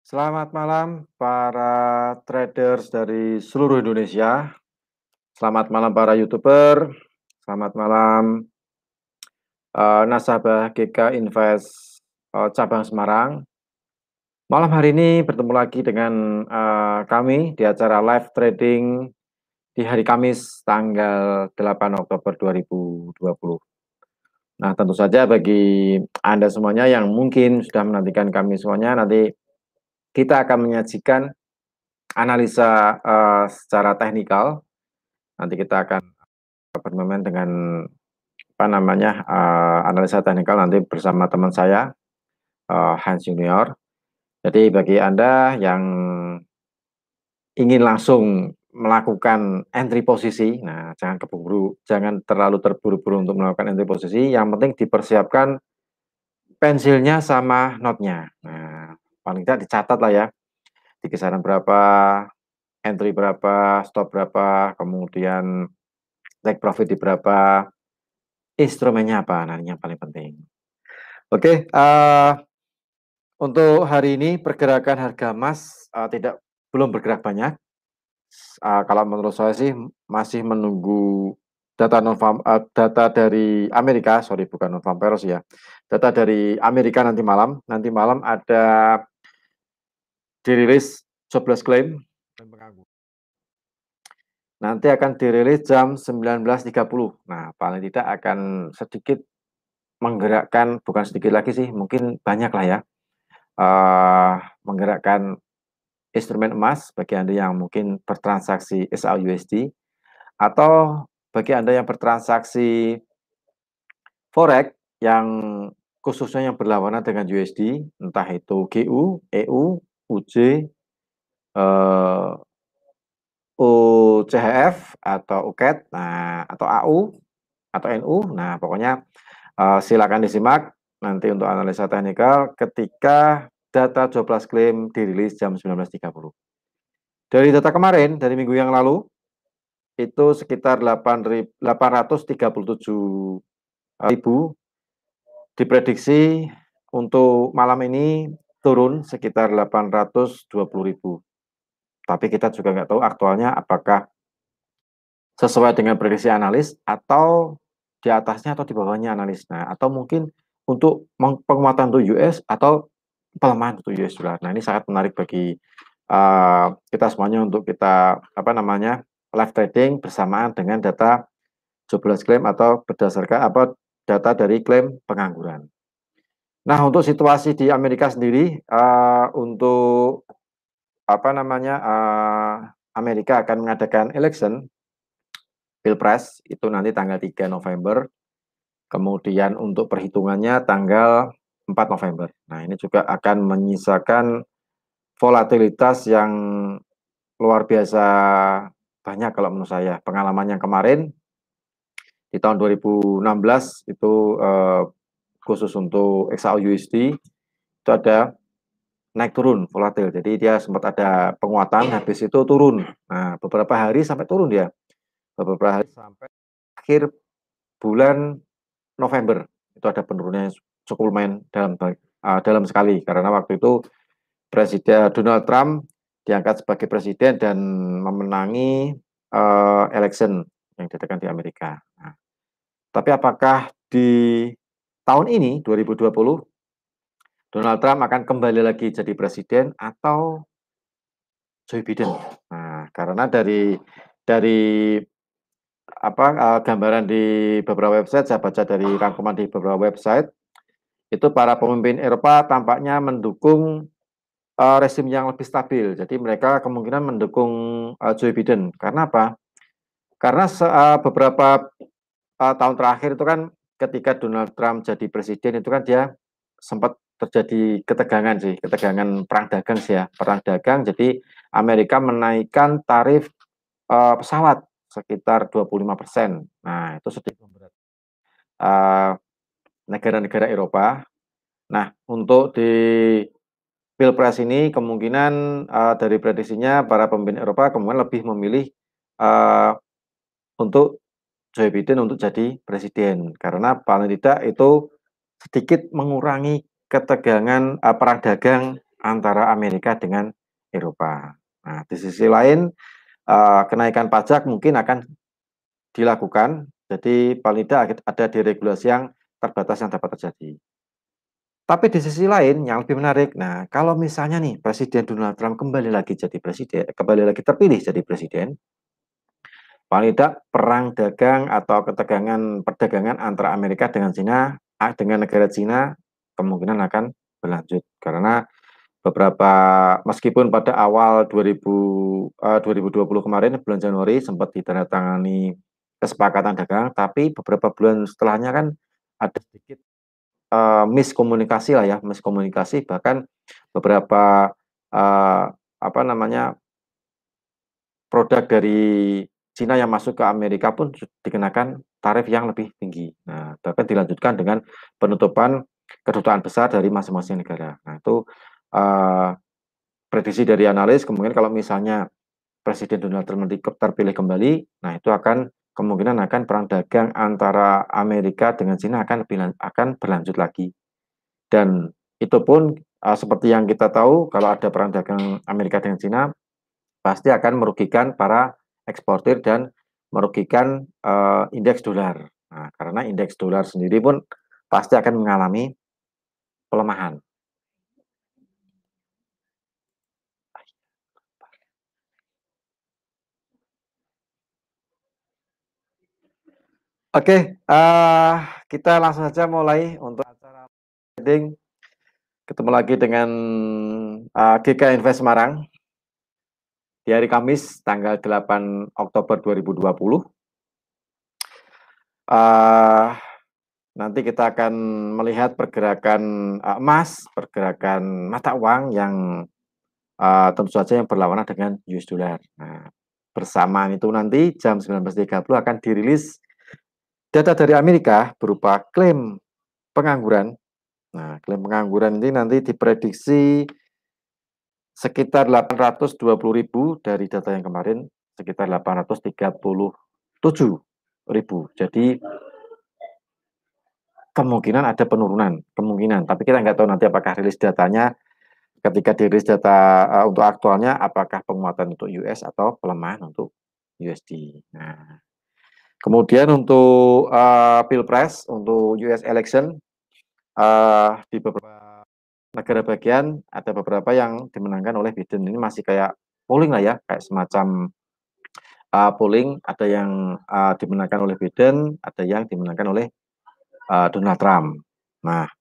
Selamat malam para traders dari seluruh Indonesia. Selamat malam para YouTuber. Selamat malam nasabah GK Invest cabang Semarang. Malam hari ini bertemu lagi dengan kami di acara live trading di hari Kamis tanggal 8 Oktober 2020. Nah, tentu saja bagi Anda semuanya yang mungkin sudah menantikan kami semuanya, nanti kita akan menyajikan analisa secara teknikal. Nanti kita akan bermain dengan analisa teknikal nanti bersama teman saya Hans Junior. Jadi bagi Anda yang ingin langsung melakukan entry posisi, nah jangan terlalu terburu-buru untuk melakukan entry posisi. Yang penting dipersiapkan pensilnya sama notnya. Nah, paling tidak dicatat lah ya, di kisaran berapa, entry berapa, stop berapa, kemudian take profit di berapa, instrumennya apa, nah ini yang paling penting. Oke, untuk hari ini pergerakan harga emas belum bergerak banyak. Kalau menurut saya sih masih menunggu data dari Amerika, sorry bukan non farm payrolls ya, data dari Amerika nanti malam. Nanti malam ada dirilis jobless claim. Nanti akan dirilis jam 19.30. Nah, paling tidak akan sedikit menggerakkan, bukan sedikit lagi sih, mungkin banyak lah ya, menggerakkan instrumen emas bagi Anda yang mungkin bertransaksi SAUSD, atau bagi Anda yang bertransaksi forex yang khususnya yang berlawanan dengan USD, entah itu GU, EU, UJ, UCHF atau UKED, nah atau AU atau NU. Nah, pokoknya silakan disimak nanti untuk analisa teknikal ketika data jobless claim dirilis jam 19.30. Dari data kemarin, dari minggu yang lalu, itu sekitar 837.000, diprediksi untuk malam ini turun sekitar 820.000. Tapi kita juga nggak tahu aktualnya apakah sesuai dengan prediksi analis atau di atasnya atau di bawahnya analis. Nah, atau mungkin untuk penguatan untuk US atau pelemahan untuk US dollar. Nah, ini sangat menarik bagi kita semuanya untuk kita live trading bersamaan dengan data jobless claim atau berdasarkan data dari klaim pengangguran. Nah, untuk situasi di Amerika sendiri, untuk Amerika akan mengadakan election Pilpres itu nanti tanggal 3 November. Kemudian untuk perhitungannya tanggal 4 November. Nah, ini juga akan menyisakan volatilitas yang luar biasa banyak kalau menurut saya. Pengalaman yang kemarin di tahun 2016 itu khusus untuk XAUUSD itu ada naik turun volatil. Jadi dia sempat ada penguatan, habis itu turun. Nah, beberapa hari sampai turun dia. Beberapa hari sampai akhir bulan November itu ada penurunan cukup lumayan dalam sekali, karena waktu itu Presiden Donald Trump diangkat sebagai presiden dan memenangi election yang diadakan di Amerika. Nah, tapi apakah di tahun ini 2020 Donald Trump akan kembali lagi jadi presiden atau Joe Biden? Nah, karena dari gambaran di beberapa website, saya baca dari rangkuman di beberapa website, itu para pemimpin Eropa tampaknya mendukung rezim yang lebih stabil. Jadi mereka kemungkinan mendukung Joe Biden. Karena apa? Karena beberapa tahun terakhir itu kan ketika Donald Trump jadi presiden itu kan dia sempat terjadi ketegangan perang dagang sih ya, perang dagang. Jadi Amerika menaikkan tarif pesawat sekitar 25%. Nah, itu sedikit memberat negara-negara Eropa. Nah, untuk di Pilpres ini kemungkinan dari prediksinya para pemimpin Eropa kemudian lebih memilih untuk Joe Biden untuk jadi presiden, karena paling tidak itu sedikit mengurangi ketegangan perang dagang antara Amerika dengan Eropa. Nah, di sisi lain, kenaikan pajak mungkin akan dilakukan, jadi paling tidak ada deregulasi yang terbatas yang dapat terjadi. Tapi di sisi lain yang lebih menarik, nah kalau misalnya nih Presiden Donald Trump kembali lagi terpilih jadi presiden, paling tidak perang dagang atau ketegangan perdagangan antara Amerika dengan Cina, dengan negara Cina kemungkinan akan berlanjut karena meskipun pada awal 2020 kemarin bulan Januari sempat ditandatangani kesepakatan dagang, tapi beberapa bulan setelahnya kan ada sedikit miskomunikasi lah ya, miskomunikasi bahkan beberapa apa namanya produk dari Cina yang masuk ke Amerika pun dikenakan tarif yang lebih tinggi. Nah, bahkan dilanjutkan dengan penutupan kedutaan besar dari masing-masing negara. Nah, itu uh, prediksi dari analis kemungkinan kalau misalnya Presiden Donald Trump terpilih kembali, nah itu kemungkinan akan perang dagang antara Amerika dengan Cina akan berlanjut lagi. Dan itu pun seperti yang kita tahu kalau ada perang dagang Amerika dengan Cina pasti akan merugikan para eksportir dan merugikan indeks dolar. Nah, karena indeks dolar sendiri pun pasti akan mengalami pelemahan. Oke, kita langsung saja mulai untuk acara trading. Ketemu lagi dengan GK Invest Semarang di hari Kamis tanggal 8 Oktober 2020. Nanti kita akan melihat pergerakan emas, pergerakan mata uang yang tentu saja yang berlawanan dengan US dollar. Nah, bersamaan itu nanti jam 19.30 akan dirilis data dari Amerika berupa klaim pengangguran. Nah, klaim pengangguran ini nanti diprediksi sekitar 820.000 dari data yang kemarin, sekitar 837.000. Jadi kemungkinan ada penurunan, kemungkinan. Tapi kita nggak tahu nanti apakah rilis datanya, ketika dirilis data untuk aktualnya, apakah penguatan untuk US atau pelemahan untuk USD. Nah, kemudian untuk Pilpres, untuk US election, di beberapa negara bagian ada beberapa yang dimenangkan oleh Biden. Ini masih kayak polling lah ya, kayak semacam polling. Ada yang dimenangkan oleh Biden, ada yang dimenangkan oleh Donald Trump. Nah,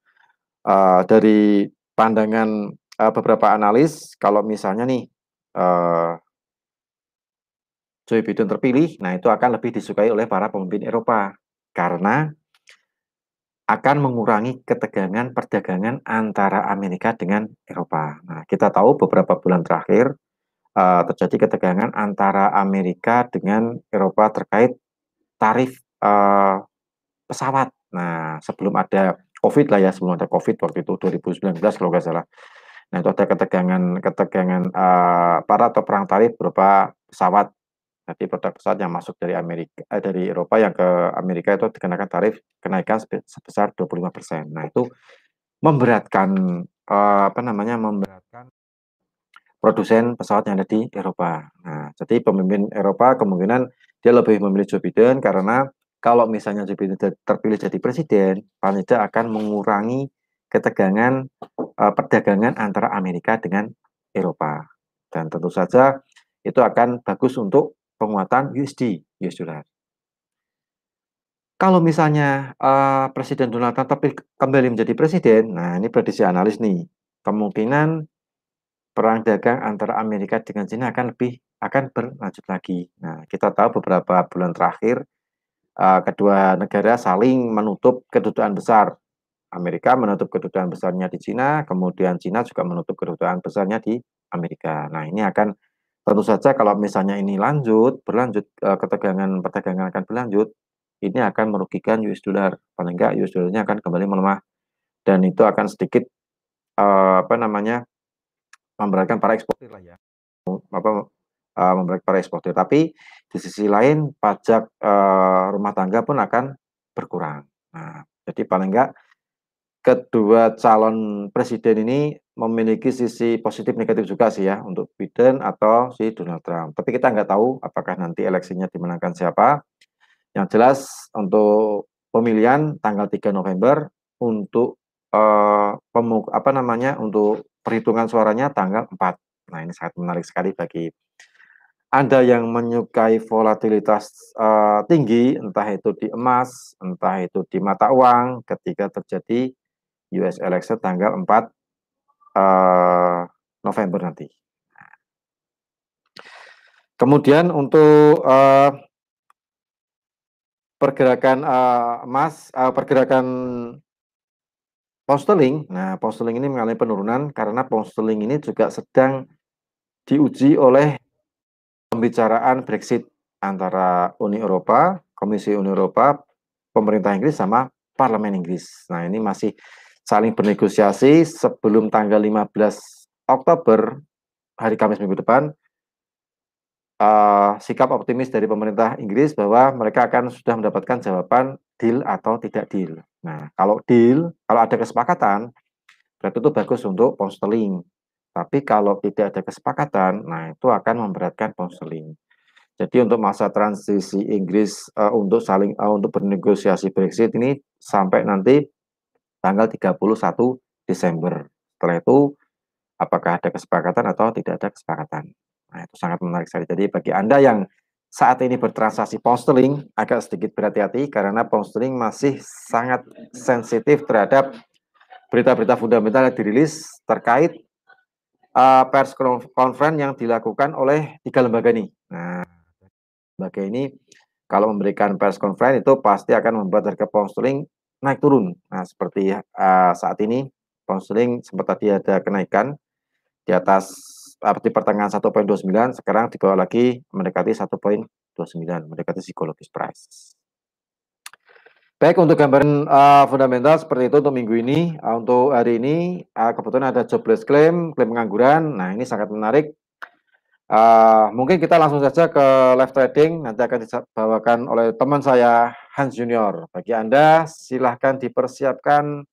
dari pandangan beberapa analis, kalau misalnya nih Joe Biden terpilih, nah itu akan lebih disukai oleh para pemimpin Eropa karena akan mengurangi ketegangan perdagangan antara Amerika dengan Eropa. Nah, kita tahu beberapa bulan terakhir terjadi ketegangan antara Amerika dengan Eropa terkait tarif pesawat. Nah, sebelum ada COVID lah ya, sebelum ada COVID waktu itu 2019 kalau nggak salah. Nah, itu ada ketegangan para atau perang tarif berupa pesawat. Jadi produk pesawat yang masuk dari dari Eropa yang ke Amerika itu dikenakan tarif kenaikan sebesar 25%. Nah, itu memberatkan memberatkan produsen pesawat yang ada di Eropa. Nah, jadi pemimpin Eropa kemungkinan dia lebih memilih Joe Biden karena kalau misalnya Joe Biden terpilih jadi presiden, paling tidak akan mengurangi ketegangan perdagangan antara Amerika dengan Eropa. Dan tentu saja itu akan bagus untuk penguatan USD, US dollar. Kalau misalnya Presiden Donald Trump kembali menjadi presiden, nah ini prediksi analis nih, kemungkinan perang dagang antara Amerika dengan China akan berlanjut lagi. Nah, kita tahu beberapa bulan terakhir kedua negara saling menutup kedutaan besar. Amerika menutup kedutaan besarnya di China, kemudian China juga menutup kedutaan besarnya di Amerika. Nah, ini akan tentu saja kalau misalnya ini berlanjut ketegangan perdagangan akan berlanjut, ini akan merugikan US dollar. Paling enggak US dollarnya akan kembali melemah dan itu akan sedikit memberatkan para eksportir lah ya. Memberatkan para eksportir. Tapi di sisi lain pajak rumah tangga pun akan berkurang. Nah, jadi paling enggak kedua calon presiden ini memiliki sisi positif negatif juga sih ya untuk Biden atau si Donald Trump. Tapi kita nggak tahu apakah nanti eleksinya dimenangkan siapa. Yang jelas untuk pemilihan tanggal 3 November untuk untuk perhitungan suaranya tanggal 4. Nah, ini sangat menarik sekali bagi Anda yang menyukai volatilitas tinggi, entah itu di emas, entah itu di mata uang, ketika terjadi US election tanggal 4 November nanti. Kemudian untuk pergerakan emas, pergerakan pound sterling. Nah, pound sterling ini mengalami penurunan karena pound sterling ini juga sedang diuji oleh pembicaraan Brexit antara Uni Eropa, Komisi Uni Eropa, pemerintah Inggris sama Parlemen Inggris. Nah, ini masih saling bernegosiasi sebelum tanggal 15 Oktober, hari Kamis minggu depan, sikap optimis dari pemerintah Inggris bahwa mereka akan sudah mendapatkan jawaban deal atau tidak deal. Nah, kalau deal, kalau ada kesepakatan, berarti itu bagus untuk pound sterling. Tapi kalau tidak ada kesepakatan, nah itu akan memberatkan pound sterling. Jadi untuk masa transisi Inggris untuk bernegosiasi Brexit ini sampai nanti tanggal 31 Desember. Setelah itu apakah ada kesepakatan atau tidak ada kesepakatan. Nah, itu sangat menarik sekali. Jadi bagi Anda yang saat ini bertransaksi pound sterling agak sedikit berhati-hati karena pound sterling masih sangat sensitif terhadap berita-berita fundamental yang dirilis terkait pers conference yang dilakukan oleh 3 lembaga ini. Nah, lembaga ini kalau memberikan pers conference itu pasti akan membuat harga pound sterling naik turun. Nah, seperti saat ini pound sterling sempat tadi ada kenaikan di atas di pertengahan 1,29, sekarang di bawah lagi mendekati 1,29, mendekati psikologis price. Baik, untuk gambaran fundamental seperti itu untuk minggu ini. Untuk hari ini kebetulan ada jobless claim pengangguran. Nah, ini sangat menarik. Mungkin kita langsung saja ke live trading, nanti akan dibawakan oleh teman saya Hans Junior. Bagi Anda silahkan dipersiapkan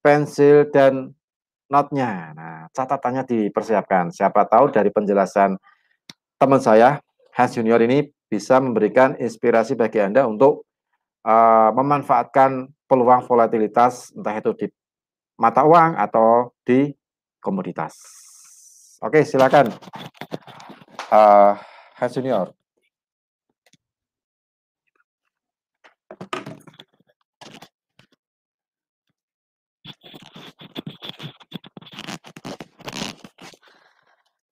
pensil dan note-nya. Nah, catatannya dipersiapkan. Siapa tahu dari penjelasan teman saya Hans Junior ini bisa memberikan inspirasi bagi Anda untuk memanfaatkan peluang volatilitas entah itu di mata uang atau di komoditas. Oke, silakan Hans Junior.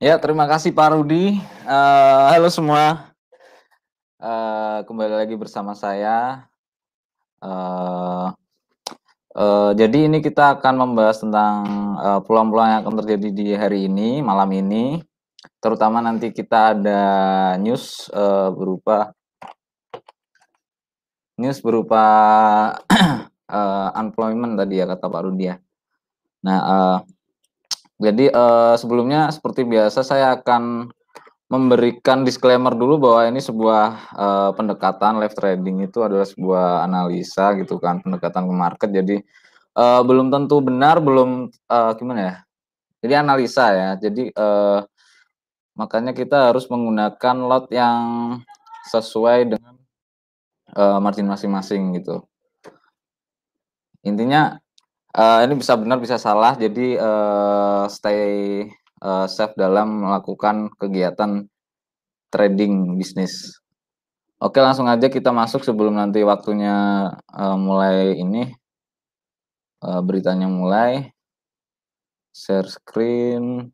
Ya, terima kasih Pak Rudi. Halo semua. Kembali lagi bersama saya. Jadi ini kita akan membahas tentang peluang-peluang yang akan terjadi di hari ini, malam ini. Terutama nanti kita ada news berupa unemployment tadi ya kata Pak Rudi ya. Nah, jadi sebelumnya seperti biasa saya akan memberikan disclaimer dulu bahwa ini sebuah pendekatan live trading itu adalah sebuah analisa gitu kan, pendekatan ke market. Jadi belum tentu benar, gimana ya? Jadi analisa ya. Jadi makanya kita harus menggunakan lot yang sesuai dengan margin masing-masing gitu. Intinya ini bisa benar bisa salah. Jadi stay safe dalam melakukan kegiatan trading bisnis. Oke, langsung aja kita masuk sebelum nanti waktunya mulai ini beritanya mulai. Share screen.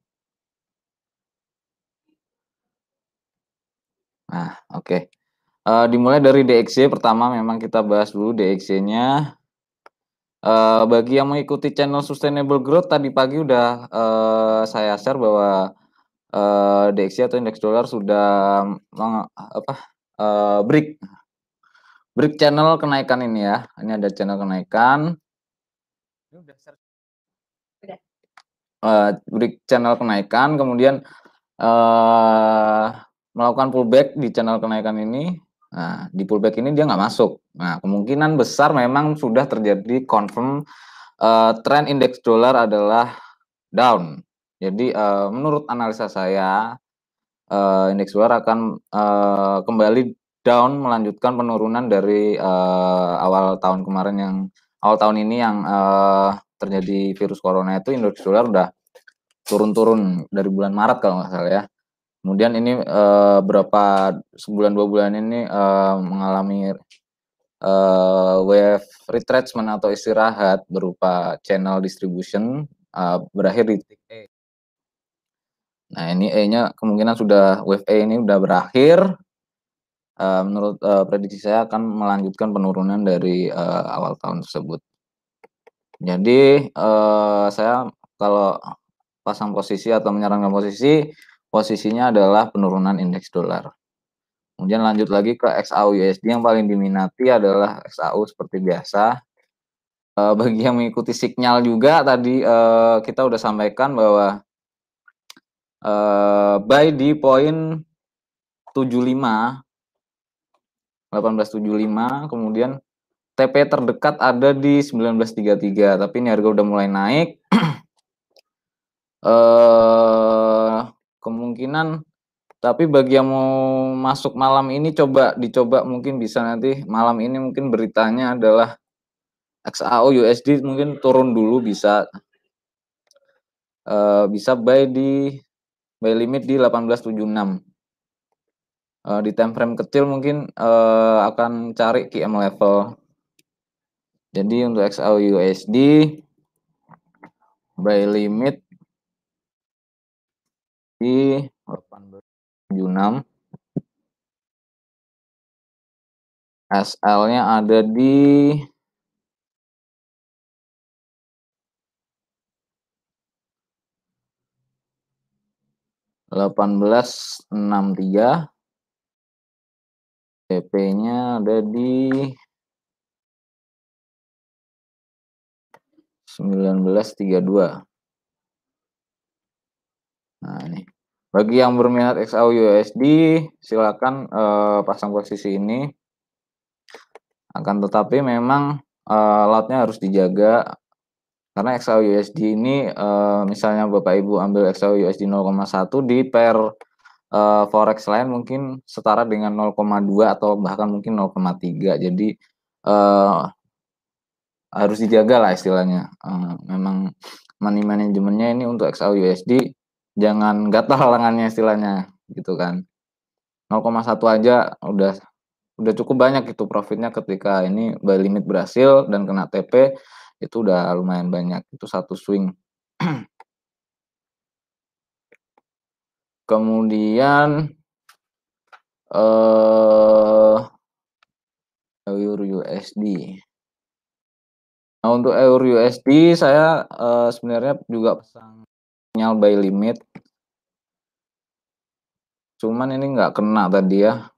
Nah, oke. Dimulai dari DXY pertama, memang kita bahas dulu DXY-nya. Bagi yang mengikuti channel Sustainable Growth tadi pagi udah saya share bahwa DXY atau indeks dolar sudah break channel kenaikan ini ya. Ini ada channel kenaikan. Break channel kenaikan, kemudian melakukan pullback di channel kenaikan ini. Nah, di pullback ini dia nggak masuk. Nah, kemungkinan besar memang sudah terjadi confirm tren indeks dolar adalah down. Jadi, menurut analisa saya, indeks dolar akan, kembali down melanjutkan penurunan dari, awal tahun kemarin awal tahun ini yang, terjadi virus corona itu indeks dolar udah turun-turun dari bulan Maret kalau nggak salah ya. Kemudian ini, sebulan 2 bulan ini, mengalami, wave retracement atau istirahat berupa channel distribution, berakhir di titik E. Nah ini E-nya kemungkinan wave E ini udah berakhir, menurut, prediksi saya akan melanjutkan penurunan dari, awal tahun tersebut. Jadi, saya kalau pasang posisi atau menyarankan posisinya adalah penurunan indeks dolar. Kemudian lanjut lagi ke XAU/USD yang paling diminati adalah XAU seperti biasa. Bagi yang mengikuti sinyal juga tadi, kita udah sampaikan bahwa, buy di poin 75, 1875, kemudian TP terdekat ada di 1933, tapi ini harga udah mulai naik. Kemungkinan tapi bagi yang mau masuk malam ini dicoba mungkin bisa nanti malam ini mungkin beritanya adalah XAU USD mungkin turun dulu bisa, bisa buy limit di 1876. Di time frame kecil mungkin, akan cari QM level. Jadi untuk XAU USD buy limit di 1876. SL-nya ada di 1863, TP-nya ada di 1932. Nah ini, bagi yang berminat XAU USD silakan, pasang posisi ini. Akan tetapi memang, lot-nya harus dijaga karena XAU USD ini, misalnya Bapak Ibu ambil XAU USD 0,1 di pair, forex lain mungkin setara dengan 0,2 atau bahkan mungkin 0,3. Jadi, harus dijaga lah istilahnya. Memang money manajemennya ini untuk XAU USD jangan gatal lengannya istilahnya gitu kan. 0,1 aja udah cukup banyak itu profitnya ketika ini buy limit berhasil dan kena TP, itu udah lumayan banyak, itu satu swing. Kemudian, Euro USD. Nah untuk Euro USD saya, sebenarnya juga pasang sinyal buy limit. Cuman ini nggak kena tadi ya.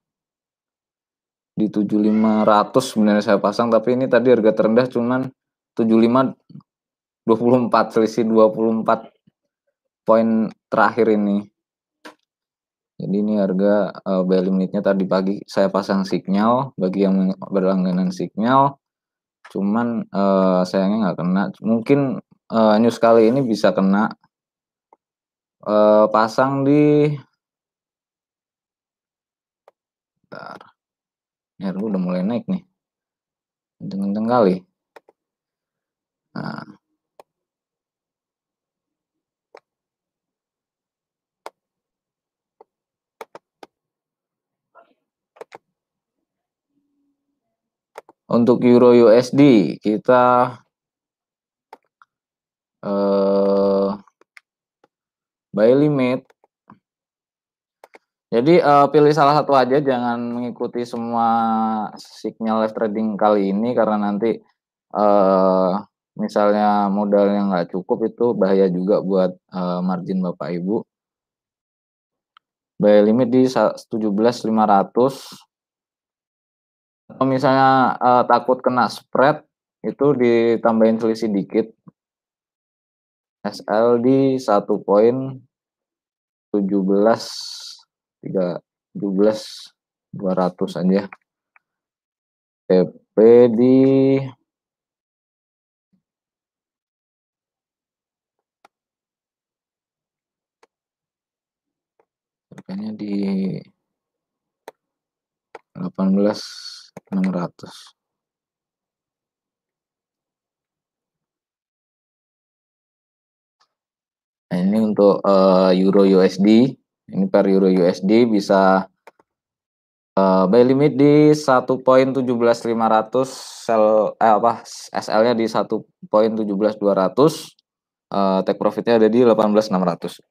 Di 7500 sebenarnya saya pasang, tapi ini tadi harga terendah cuman 75.24, selisih 24 poin terakhir ini. Jadi ini harga, buy limitnya tadi pagi saya pasang sinyal bagi yang berlangganan sinyal, cuman, sayangnya nggak kena. Mungkin, news kali ini bisa kena. Pasang di bentar, ini harga udah mulai naik nih, kenceng-kenceng kali. Nah, untuk Euro USD kita, buy limit. Jadi, pilih salah satu aja, jangan mengikuti semua sinyal live trading kali ini karena nanti, misalnya modalnya nggak cukup itu bahaya juga buat, margin Bapak Ibu. Buy limit di 17.500. Kalau misalnya, takut kena spread, itu ditambahin selisih dikit. SL di 1.17.200 aja. TP di TP-nya di 18.600. Nah, ini untuk Euro USD. Ini per Euro USD bisa buy limit di 1.17500, SL-nya di 1.17200, take profitnya ada di 18.600.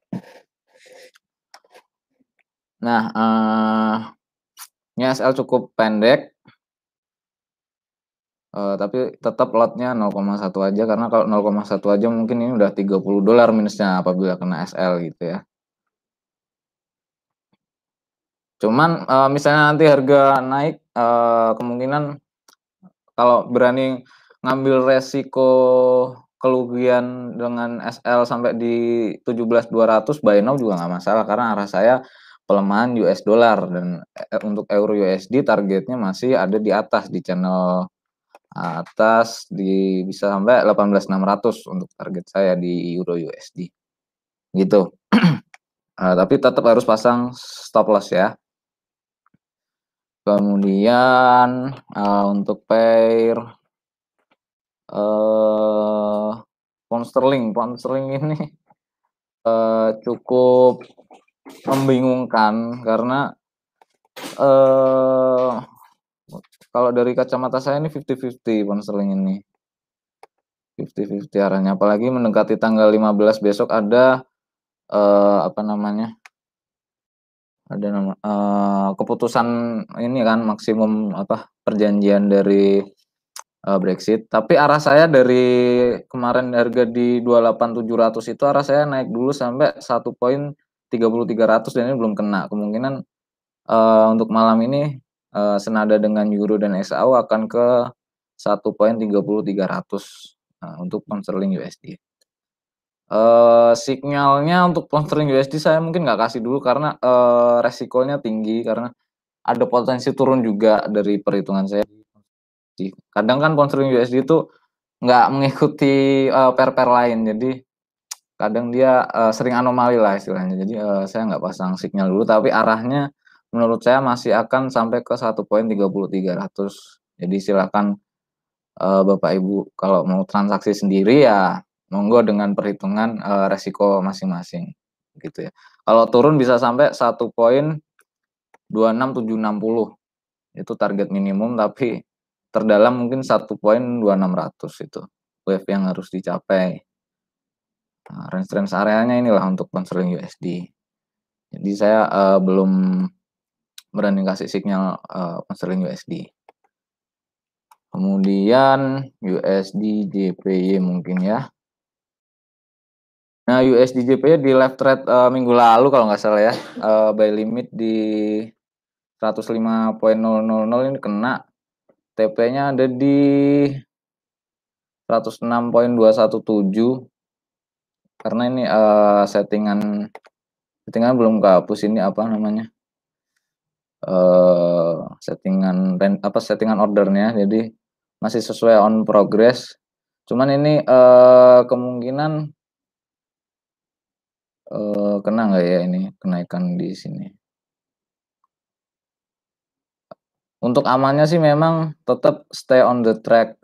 Nah, ini SL cukup pendek, tapi tetap lotnya 0,1 aja, karena kalau 0,1 aja mungkin ini udah $30 minusnya apabila kena SL gitu ya. Cuman misalnya nanti harga naik, kemungkinan kalau berani ngambil resiko kerugian dengan SL sampai di 17.200, buy now juga nggak masalah, karena arah saya pelemahan US dollar, dan untuk euro USD targetnya masih ada di atas, di channel atas, bisa sampai 18.600 untuk target saya di euro USD gitu. Tapi tetap harus pasang stop loss ya. Kemudian untuk pair pound sterling ini cukup membingungkan, karena kalau dari kacamata saya ini 50-50 pound sterling ini. 50-50 arahnya, apalagi mendekati tanggal 15 besok ada keputusan ini kan, maksimum perjanjian dari Brexit. Tapi arah saya dari kemarin harga di 28.700 itu, arah saya naik dulu sampai 1.30300, dan ini belum kena. Kemungkinan untuk malam ini senada dengan euro dan SAU akan ke 1.30300 untuk pound sterling USD. Sinyalnya untuk pound sterling USD saya mungkin nggak kasih dulu, karena resikonya tinggi, karena ada potensi turun juga dari perhitungan saya. Kadang kan pound sterling USD itu nggak mengikuti pair-pair lain, jadi kadang dia sering anomali lah istilahnya. Jadi saya nggak pasang sinyal dulu, tapi arahnya menurut saya masih akan sampai ke 1.30300. Jadi silakan Bapak Ibu kalau mau transaksi sendiri ya monggo, dengan perhitungan resiko masing-masing gitu ya. Kalau turun bisa sampai 1.26760, itu target minimum, tapi terdalam mungkin 1.2600, itu wave yang harus dicapai. Nah, range areanya inilah untuk pound sterling USD. Jadi saya belum berani kasih sinyal pound sterling USD. Kemudian USD JPY mungkin ya. Nah, USD JPY di left trade minggu lalu kalau nggak salah ya, buy limit di 105.000 ini kena. TP-nya ada di 106.217, karena ini settingan belum kehapus, ini settingan ordernya, jadi masih sesuai on progress. Cuman ini kemungkinan kena nggak ya ini kenaikan di sini. Untuk amannya sih memang tetap stay on the track,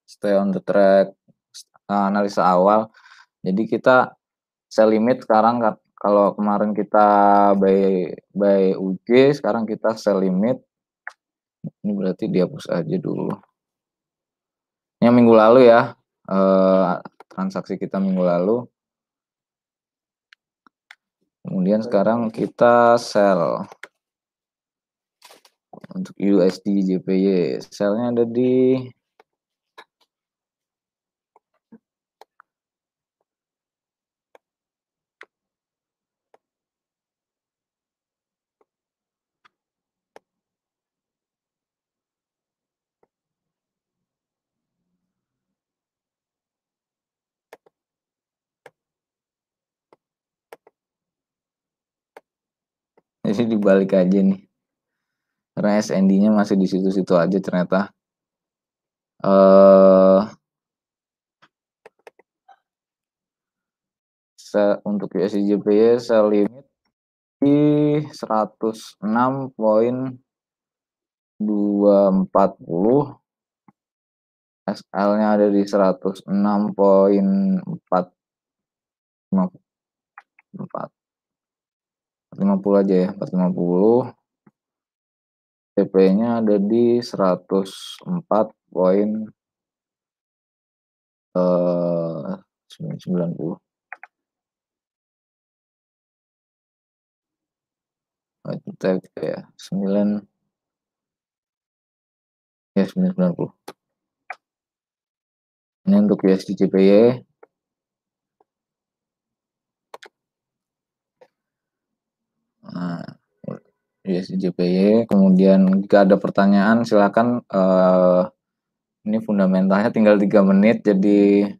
stay on the track analisa awal. Jadi kita sell limit sekarang, kalau kemarin kita buy UJ, sekarang kita sell limit. Ini berarti dihapus aja dulu. Ini minggu lalu ya, transaksi kita minggu lalu. Kemudian sekarang kita sell untuk USD JPY, sellnya ada di jadi dibalik aja nih, karena SND-nya masih di situ-situ aja ternyata. untuk USD JPY sell limit di 106,240, SL-nya ada di 106,450 aja ya, 450. TP-nya ada di 104,990. Itu TP ya, 990. Ini untuk USD JPY. Nah, USD JPY. Kemudian jika ada pertanyaan silakan. Ini fundamentalnya tinggal 3 menit, jadi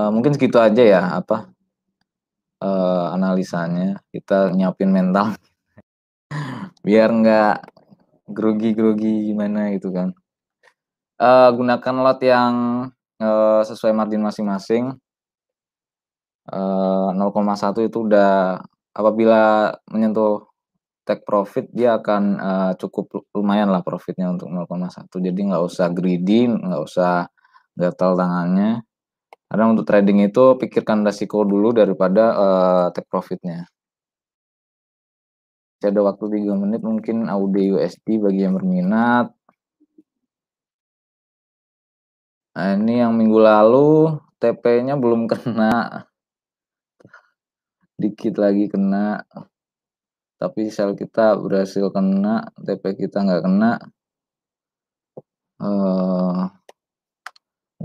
mungkin segitu aja ya analisanya. Kita nyiapin mental biar nggak grogi gimana gitu kan. Gunakan lot yang sesuai margin masing-masing. 0,1 itu udah, apabila menyentuh take profit dia akan cukup lumayan lah profitnya untuk 0,1. Jadi nggak usah greedy, nggak usah gatal tangannya. Karena untuk trading itu pikirkan resiko dulu daripada take profitnya. Ada waktu 3 menit, mungkin AUD USD bagi yang berminat. Nah, ini yang minggu lalu TP-nya belum kena, dikit lagi kena, tapi sell kita berhasil kena, TP kita nggak kena.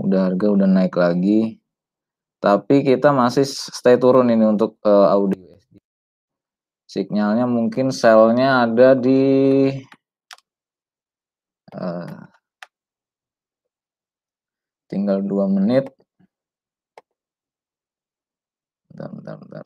Udah harga udah naik lagi, tapi kita masih stay turun ini untuk AUD USD. Signalnya mungkin sell-nya ada di tinggal 2 menit. Bentar.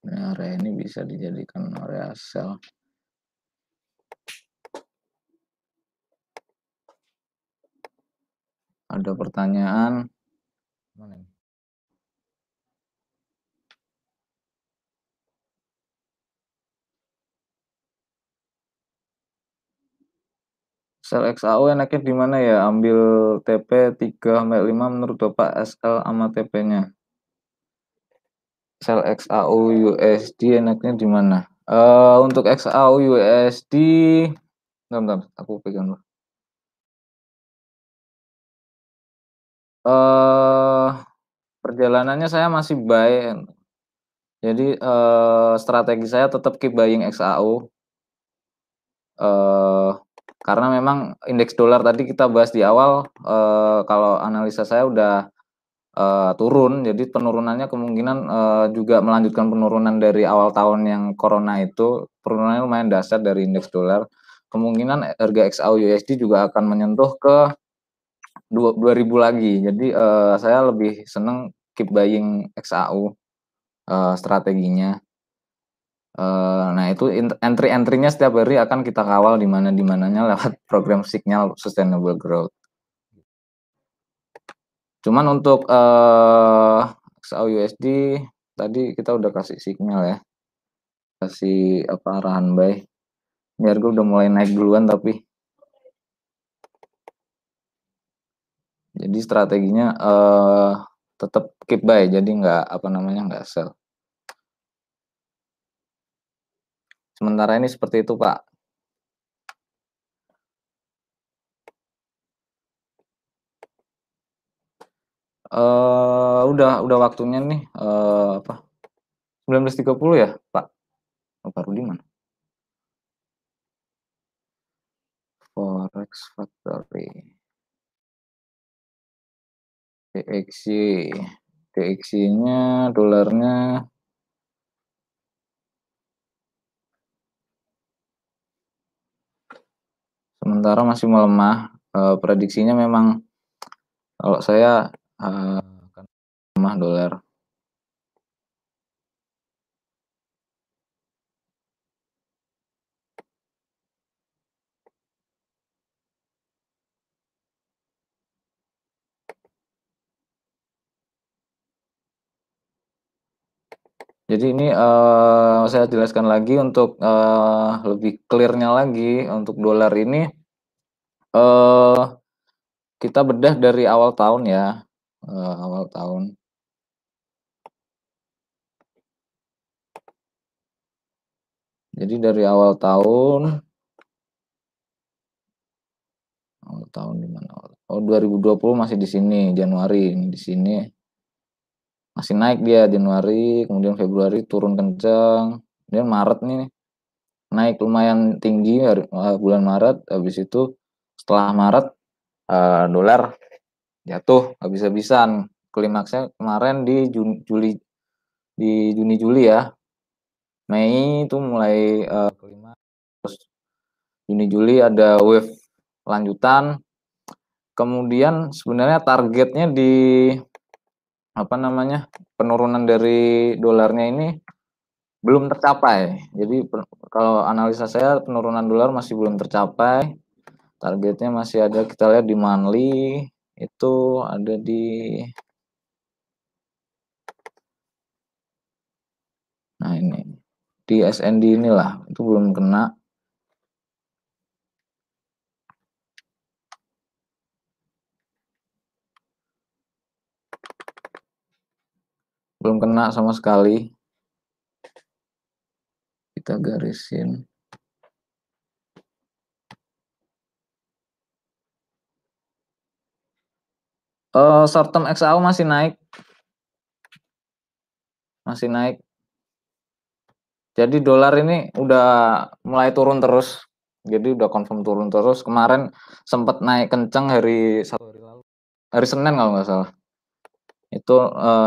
Ini area ini bisa dijadikan area sell. Ada pertanyaan? Mana ini? Sell XAU enaknya di mana ya? Ambil TP 3-5 menurut Bapak, SL sama TP-nya. Sell XAU USD enaknya di mana? Untuk XAU USD, bentar, aku pegang dulu. Perjalanannya saya masih buy. Jadi strategi saya tetap keep buying XAU. Karena memang indeks dolar tadi kita bahas di awal, kalau analisa saya udah turun, jadi penurunannya kemungkinan juga melanjutkan penurunan dari awal tahun yang corona itu, penurunannya lumayan dahsyat dari indeks dolar. Kemungkinan harga XAU USD juga akan menyentuh ke 2000 lagi. Jadi saya lebih seneng keep buying XAU strateginya. Nah itu entry-nya setiap hari akan kita kawal di mananya lewat program signal sustainable growth. Cuman untuk XAU USD tadi kita udah kasih signal ya, kasih arahan buy. Ini harga udah mulai naik duluan, tapi jadi strateginya tetap keep buy, jadi nggak sell. Sementara ini seperti itu, Pak. Udah waktunya nih, 19.30 ya, Pak? Pak Rudi mana? Forex Factory. PXY. DXY-nya dolarnya sementara masih melemah. Prediksinya memang kalau saya akan lemah dolar. Jadi ini saya jelaskan lagi untuk lebih clear-nya lagi untuk dolar ini kita bedah dari awal tahun ya, awal tahun. Jadi dari awal tahun di mana? Oh 2020 masih di sini Januari ini di sini masih naik dia Januari, kemudian Februari turun kencang, kemudian Maret nih naik lumayan tinggi bulan Maret. Habis itu setelah Maret dolar jatuh habis-habisan. Klimaksnya kemarin di Juni Juli ya. Mei itu mulai klimaks, terus Juni Juli ada wave lanjutan. Kemudian sebenarnya targetnya di penurunan dari dolarnya ini belum tercapai. Jadi kalau analisa saya penurunan dolar masih belum tercapai. Targetnya masih ada, kita lihat di monthly itu ada di ini di SND inilah itu belum kena. Belum kena sama sekali. Kita garisin. Short term XAU masih naik. Masih naik. Jadi dolar ini udah mulai turun terus. Jadi udah confirm turun terus. Kemarin sempat naik kencang hari lalu. Hari Senin kalau nggak salah. Itu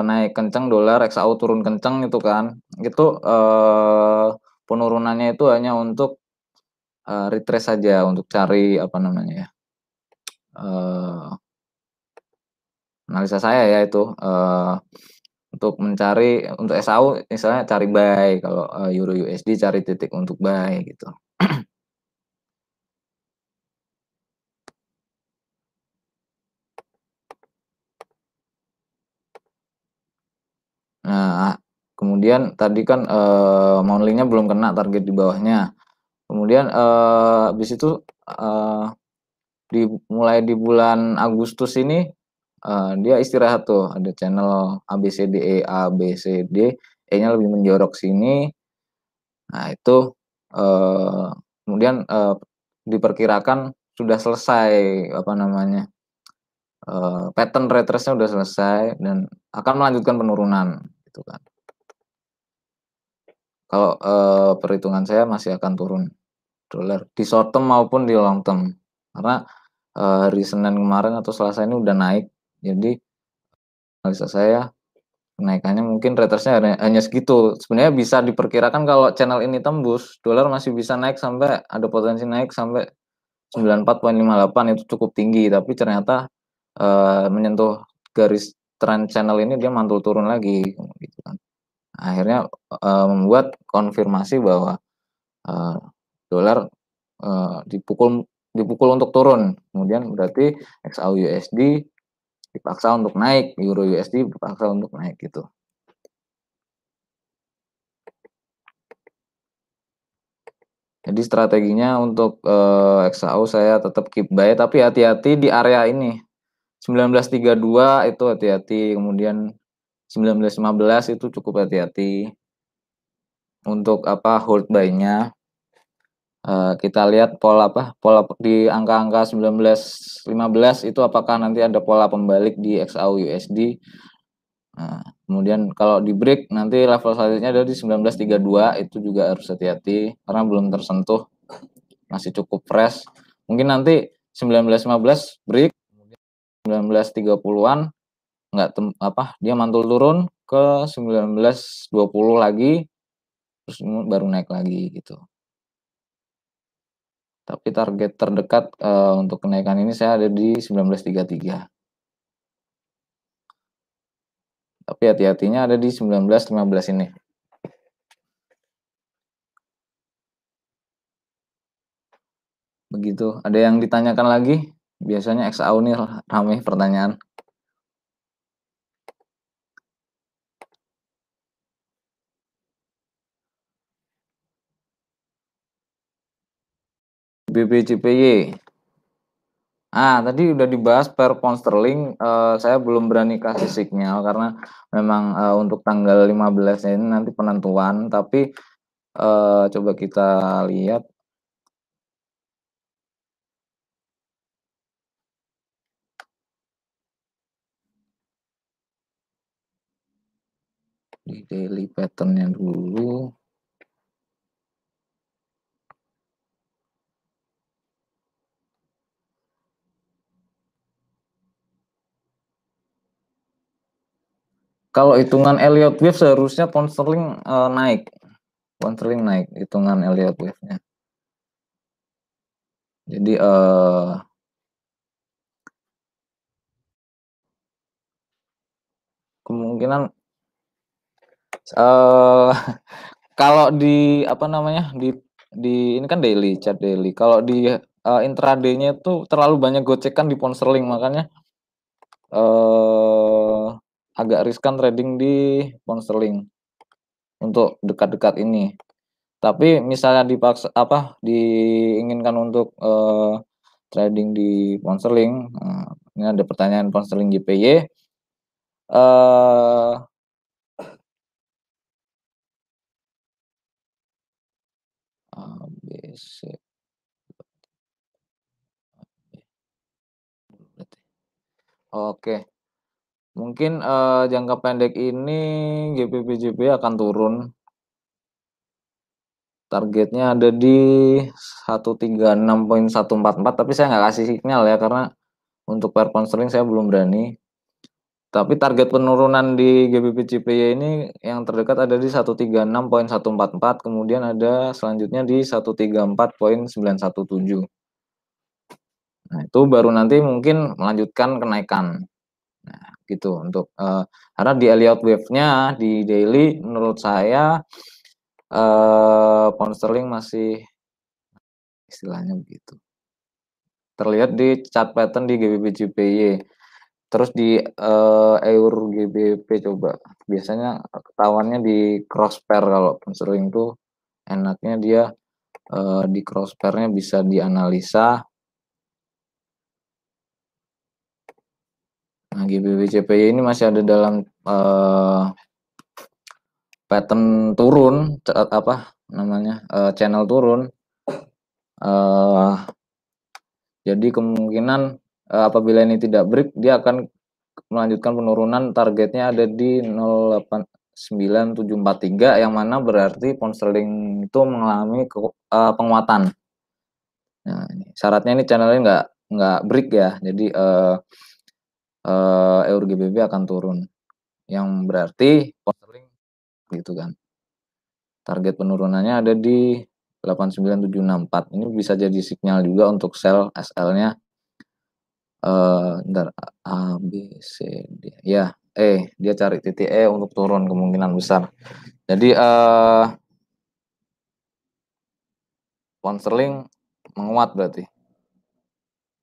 naik kencang dolar, XAU turun kencang itu kan. Itu penurunannya itu hanya untuk retrace saja, untuk cari analisa saya ya itu untuk mencari untuk SAU misalnya cari buy, kalau Euro USD cari titik untuk buy gitu. Nah, kemudian tadi kan monthly-nya belum kena target di bawahnya. Kemudian habis itu mulai di bulan Agustus ini dia istirahat tuh, ada channel ABCDE ABCD, E-nya lebih menjorok sini. Nah, itu kemudian diperkirakan sudah selesai pattern retrace-nya sudah selesai dan akan melanjutkan penurunan gitu kan. Kalau perhitungan saya masih akan turun dolar di short term maupun di long term, karena hari Senin kemarin atau Selasa ini udah naik. Jadi analisa saya kenaikannya mungkin retracenya hanya segitu. Sebenarnya bisa diperkirakan kalau channel ini tembus, dolar masih bisa naik sampai ada potensi naik sampai 94,58, itu cukup tinggi. Tapi ternyata menyentuh garis trend channel ini dia mantul turun lagi gitu kan. Akhirnya membuat konfirmasi bahwa dolar dipukul untuk turun. Kemudian berarti XAU USD dipaksa untuk naik, Euro USD dipaksa untuk naik gitu. Jadi strateginya untuk XAU saya tetap keep buy, tapi hati-hati di area ini 1932 itu hati-hati, kemudian 1915 itu cukup hati-hati. Untuk hold buy-nya kita lihat pola di angka-angka 1915 itu apakah nanti ada pola pembalik di XAU USD. Nah, kemudian kalau di break nanti level selanjutnya ada di 1932, itu juga harus hati-hati karena belum tersentuh, masih cukup fresh. Mungkin nanti 1915 break, 1930-an nggak dia mantul turun ke 19.20 lagi, terus baru naik lagi gitu. Tapi target terdekat, untuk kenaikan ini saya ada di 19.33. Tapi hati-hatinya ada di 19.15 ini. Begitu. Ada yang ditanyakan lagi? Biasanya XAU nih ramai pertanyaan. BBCPY. Tadi udah dibahas per pound sterling, saya belum berani kasih sinyal karena memang, untuk tanggal 15 ini nanti penentuan, tapi, coba kita lihat. Di daily pattern-nya dulu. Kalau hitungan Elliott Wave seharusnya pound sterling, naik. Pound sterling naik hitungan Elliott Wave-nya. Jadi, kemungkinan, kalau di apa namanya, di ini kan daily, chart daily. Kalau di, intraday-nya itu terlalu banyak gocekan di pound sterling, makanya, agak riskan trading di pound sterling untuk dekat-dekat ini. Tapi misalnya diinginkan untuk, trading di pound sterling, ini ada pertanyaan pound sterling JPY, eee ABC. Oke, mungkin, jangka pendek ini GBP/JPY akan turun. Targetnya ada di 136.144, tapi saya nggak kasih sinyal ya, karena untuk pair pound sterling saya belum berani. Tapi target penurunan di GBP/JPY ini yang terdekat ada di 136.144, kemudian ada selanjutnya di 134.917. Nah, itu baru nanti mungkin melanjutkan kenaikan. Nah, gitu untuk, karena di Elliott Wave-nya di daily menurut saya, pound sterling masih istilahnya begitu. Terlihat di chart pattern di GBP/JPY. Terus di, EUR GBP coba. Biasanya ketahuannya di cross pair, kalau pound sterling tuh enaknya dia, di cross pair-nya bisa dianalisa. Nah, GBP/JPY ini masih ada dalam, pattern turun, channel turun. Jadi kemungkinan, apabila ini tidak break, dia akan melanjutkan penurunan. Targetnya ada di 0,89743, yang mana berarti pound sterling itu mengalami penguatan. Nah, ini syaratnya, ini channelnya nggak break ya, jadi, EUR GBP akan turun, yang berarti pound sterling gitu kan. Target penurunannya ada di 89764. Ini bisa jadi sinyal juga untuk sell SL-nya. Bentar, A, B, C, D. Ya, dia cari titik E untuk turun kemungkinan besar. Jadi, pound sterling menguat berarti.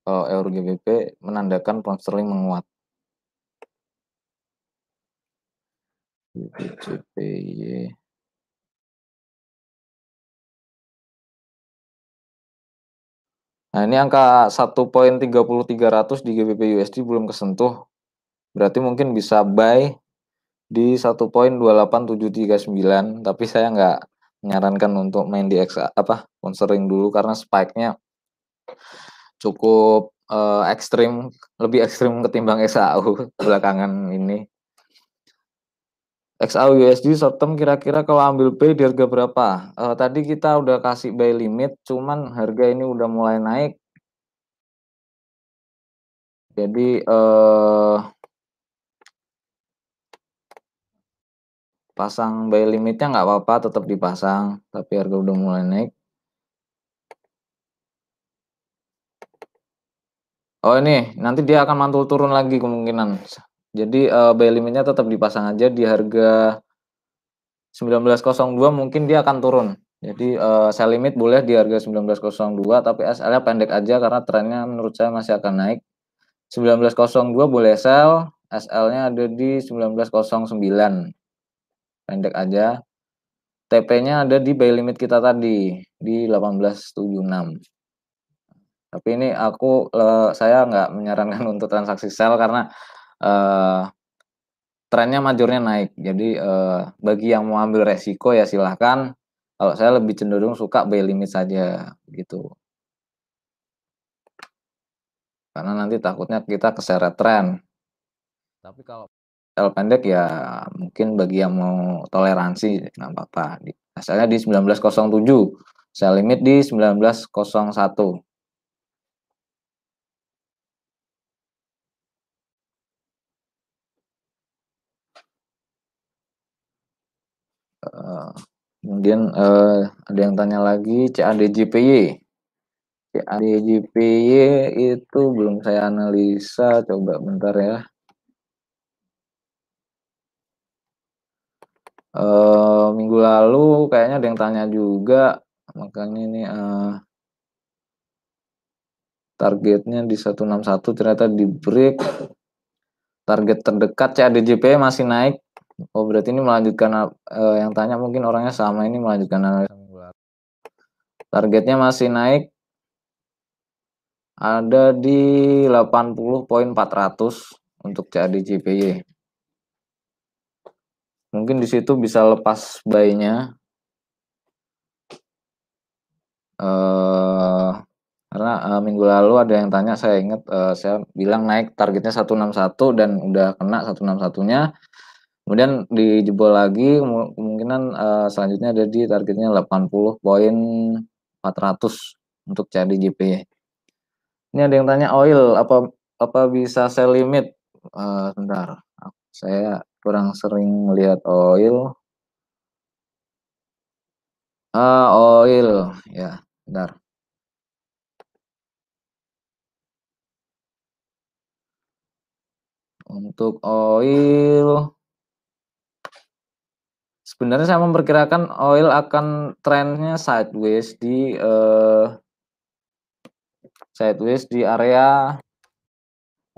Kalau EUR GBP menandakan pound sterling menguat. GBP/JPY. Nah, ini angka 1.30300 di GBP USD belum kesentuh. Berarti mungkin bisa buy di 1.28739, tapi saya nggak menyarankan untuk main di pound sterling dulu, karena spike-nya cukup, ekstrim, lebih ekstrim ketimbang XAU belakangan ini. XAU USD short term kira-kira kalau ambil buy di harga berapa? Tadi kita udah kasih buy limit, cuman harga ini udah mulai naik. Jadi, pasang buy limitnya nggak apa-apa, tetap dipasang, tapi harga udah mulai naik. Oh ini, nanti dia akan mantul turun lagi kemungkinan. Jadi buy limitnya tetap dipasang aja di harga 19.02, mungkin dia akan turun. Jadi sell limit boleh di harga 19.02, tapi SL-nya pendek aja karena trennya menurut saya masih akan naik. 19.02 boleh sell, SL-nya ada di 19.09. Pendek aja. TP-nya ada di buy limit kita tadi di 18.76. Tapi ini saya nggak menyarankan untuk transaksi sell karena trennya majornya naik. Jadi bagi yang mau ambil resiko ya silahkan. Kalau saya lebih cenderung suka buy limit saja gitu. Karena nanti takutnya kita keseret tren. Tapi kalau sell pendek ya mungkin bagi yang mau toleransi nggak apa-apa. Asalnya di 19.07, sell limit di 19.01. Kemudian ada yang tanya lagi CADJPY. CADJPY itu belum saya analisa, coba bentar ya. Minggu lalu kayaknya ada yang tanya juga, makanya ini targetnya di 161 ternyata di break. Target terdekat CADJPY masih naik. Oh berarti ini melanjutkan yang tanya mungkin orangnya sama, ini melanjutkan analisa minggu lalu. Targetnya masih naik, ada di 80.400 untuk CADJPY. Mungkin di situ bisa lepas buy-nya. Karena minggu lalu ada yang tanya, saya ingat saya bilang naik targetnya 161 dan udah kena 161-nya. Kemudian dijebol lagi, kemungkinan selanjutnya ada di targetnya 80.400 untuk CADJPY. Ini ada yang tanya oil apa bisa sell limit? Sebentar, saya kurang sering lihat oil. Oil ya, bentar. Untuk oil, sebenarnya saya memperkirakan oil akan trennya sideways di area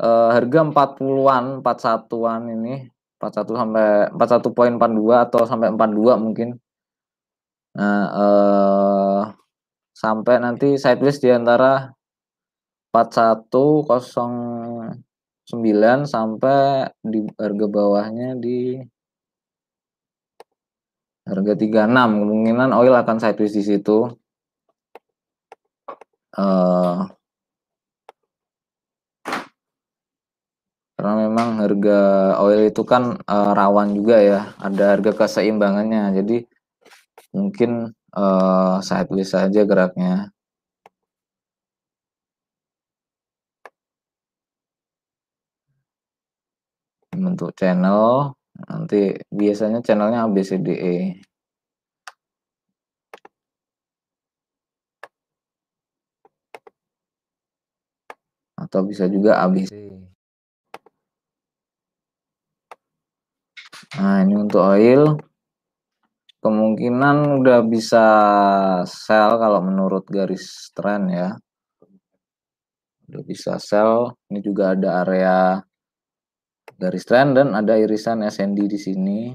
harga 40-an, 41-an ini, 41 sampai 41.42 atau sampai 42 mungkin. Nah, sampai nanti sideways di antara 4109 sampai di harga bawahnya di harga 36. Kemungkinan oil akan sideways di situ. Karena memang harga oil itu kan rawan juga ya, ada harga keseimbangannya. Jadi mungkin sideways saja geraknya. Bentuk channel, nanti biasanya channelnya ABCDE. Atau bisa juga ABC. Nah ini untuk oil, kemungkinan udah bisa sell kalau menurut garis tren ya. Udah bisa sell, ini juga ada area garis tren dan ada irisan SND di sini.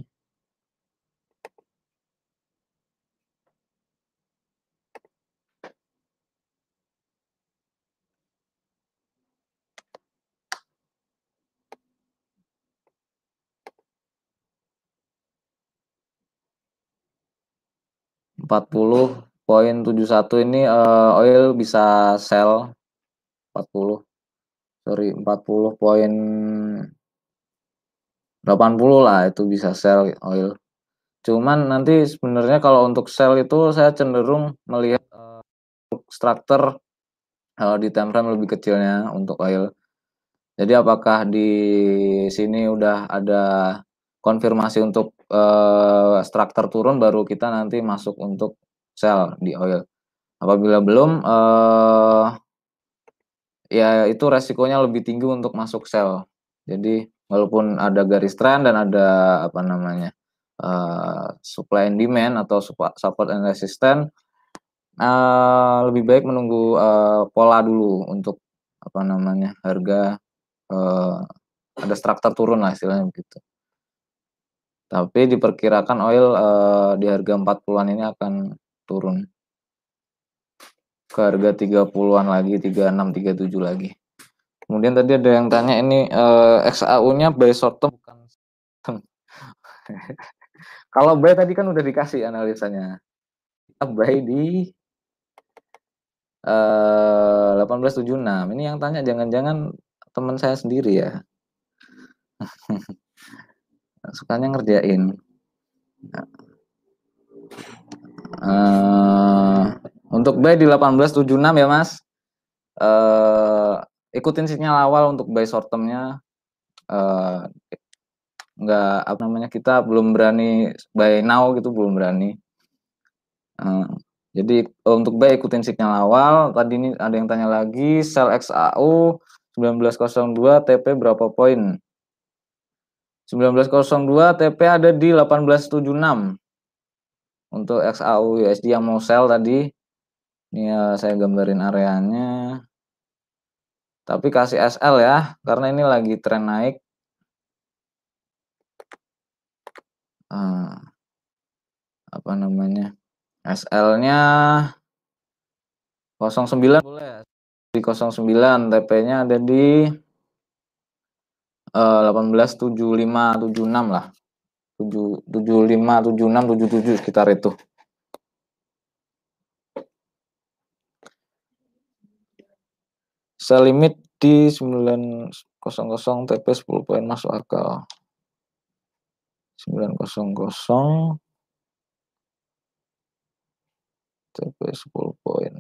.71 ini oil bisa sell 40.80 lah, itu bisa sell oil. Cuman nanti sebenarnya kalau untuk sell itu saya cenderung melihat struktur di time frame lebih kecilnya untuk oil. Jadi apakah di sini udah ada konfirmasi untuk struktur turun baru kita nanti masuk untuk sell di oil. Apabila belum, ya itu resikonya lebih tinggi untuk masuk sell. Jadi walaupun ada garis trend dan ada apa namanya, supply and demand atau support and resistance, lebih baik menunggu, pola dulu untuk apa namanya, harga, ada struktur turun lah istilahnya begitu. Tapi diperkirakan oil, di harga 40-an ini akan turun ke harga 30-an lagi, 36, 37 lagi. Kemudian tadi ada yang tanya ini, XAU-nya buy short term bukan kalau buy tadi kan udah dikasih analisanya. Kita buy di 1876. Ini yang tanya jangan-jangan teman saya sendiri ya. Sukanya ngerjain. Untuk buy di 1876 ya Mas. Ikutin sinyal awal untuk buy short term-nya. Nggak apa namanya, kita belum berani buy now gitu, belum berani. Jadi untuk buy ikutin sinyal awal. Tadi ini ada yang tanya lagi, sell XAU 1902 TP berapa poin? 1902 TP ada di 1876. Untuk XAU USD yang mau sell tadi, ini ya saya gambarin areanya. Tapi kasih SL ya, karena ini lagi tren naik. Apa namanya? SL-nya 09 boleh. Di 09 TP-nya ada di 187576 lah. 757677 sekitar itu. Sell limit di 900 TP 10 poin masuk akal. 900 TP 10 poin.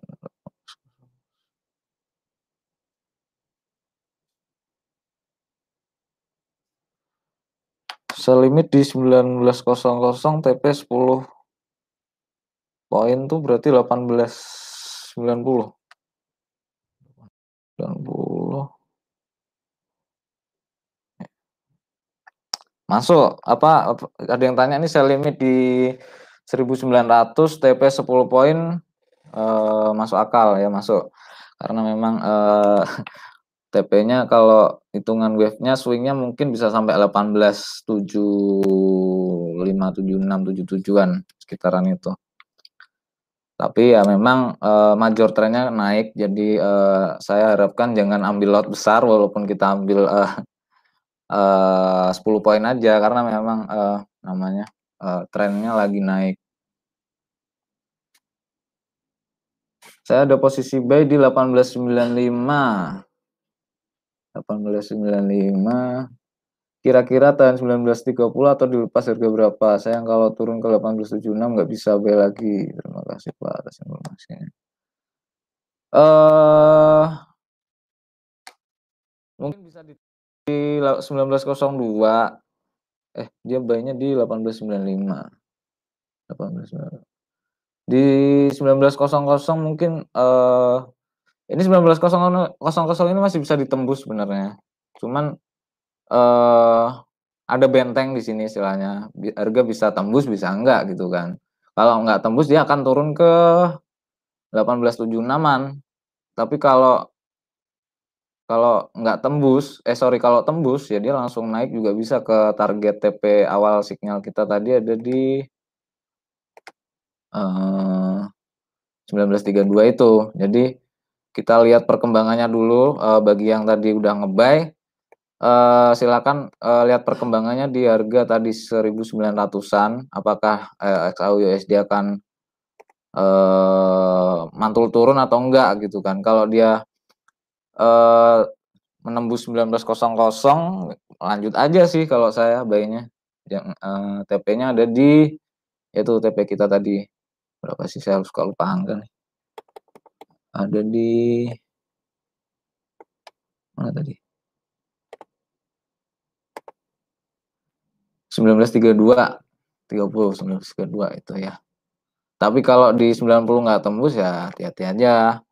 Sell limit di 1900 TP 10 poin tuh berarti 1890. 90. Masuk apa ada yang tanya nih, sell limit di 1900 TP 10 poin masuk akal ya, masuk. Karena memang TP-nya kalau hitungan wave-nya swing-nya mungkin bisa sampai 1875, 76, 77-an sekitaran itu. Tapi ya memang major trennya naik, jadi saya harapkan jangan ambil lot besar walaupun kita ambil 10 poin aja, karena memang namanya trennya lagi naik. Saya ada posisi buy di 1895. 1895. Kira-kira tahan 1930 atau dilepas harga berapa? Sayang kalau turun ke 1876 nggak bisa buy lagi. Terima kasih Pak atas informasinya. Mungkin bisa di 1902. Dia buy-nya di 1895. 1895. Di 1900 mungkin ini 1900 ini masih bisa ditembus sebenarnya. Cuman ada benteng di sini istilahnya. Harga bisa tembus bisa enggak gitu kan. Kalau enggak tembus dia akan turun ke 1876-an. Tapi kalau nggak tembus, kalau tembus ya dia langsung naik juga bisa ke target TP awal sinyal kita tadi ada di 1932 itu. Jadi kita lihat perkembangannya dulu. Bagi yang tadi udah ngebuy, silakan lihat perkembangannya di harga tadi 1900-an. Apakah XAU USD akan mantul turun atau enggak gitu kan. Kalau dia menembus 1900, lanjut aja sih kalau saya buy-nya. Yang TP-nya ada di itu TP kita tadi. Berapa sih, saya harus lupa angka nih. Ada di mana tadi? 1932. 30, 19,32 itu ya. Tapi kalau di 90 nggak tembus ya hati-hati aja.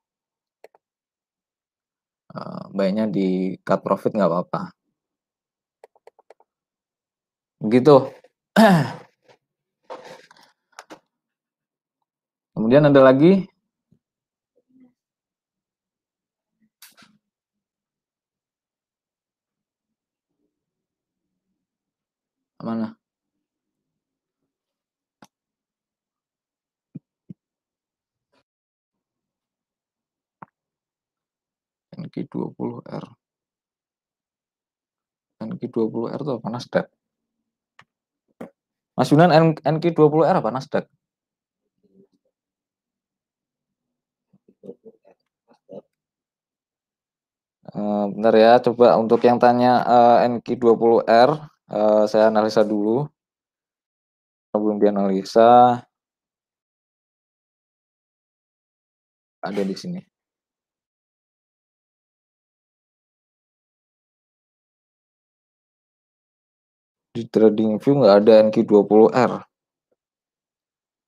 Baiknya di cut profit nggak apa-apa. Begitu. Kemudian ada lagi. Mana? NQ20R. NQ20R itu apa? Nasdaq. Mas Yunan, NQ20R apa? Nasdaq. Bentar ya, coba untuk yang tanya NQ20R, saya analisa dulu. Belum dianalisa, ada di sini. Di TradingView nggak ada NQ20R.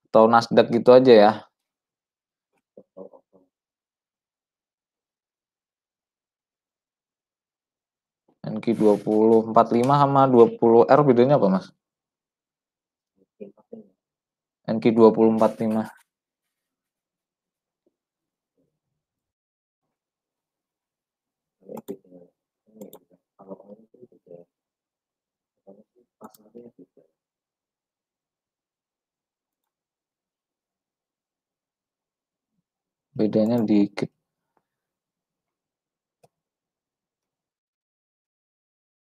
Atau Nasdaq gitu aja ya. NQ20 45 sama 20R bedanya apa, Mas? NQ20 45. Bedanya dikit.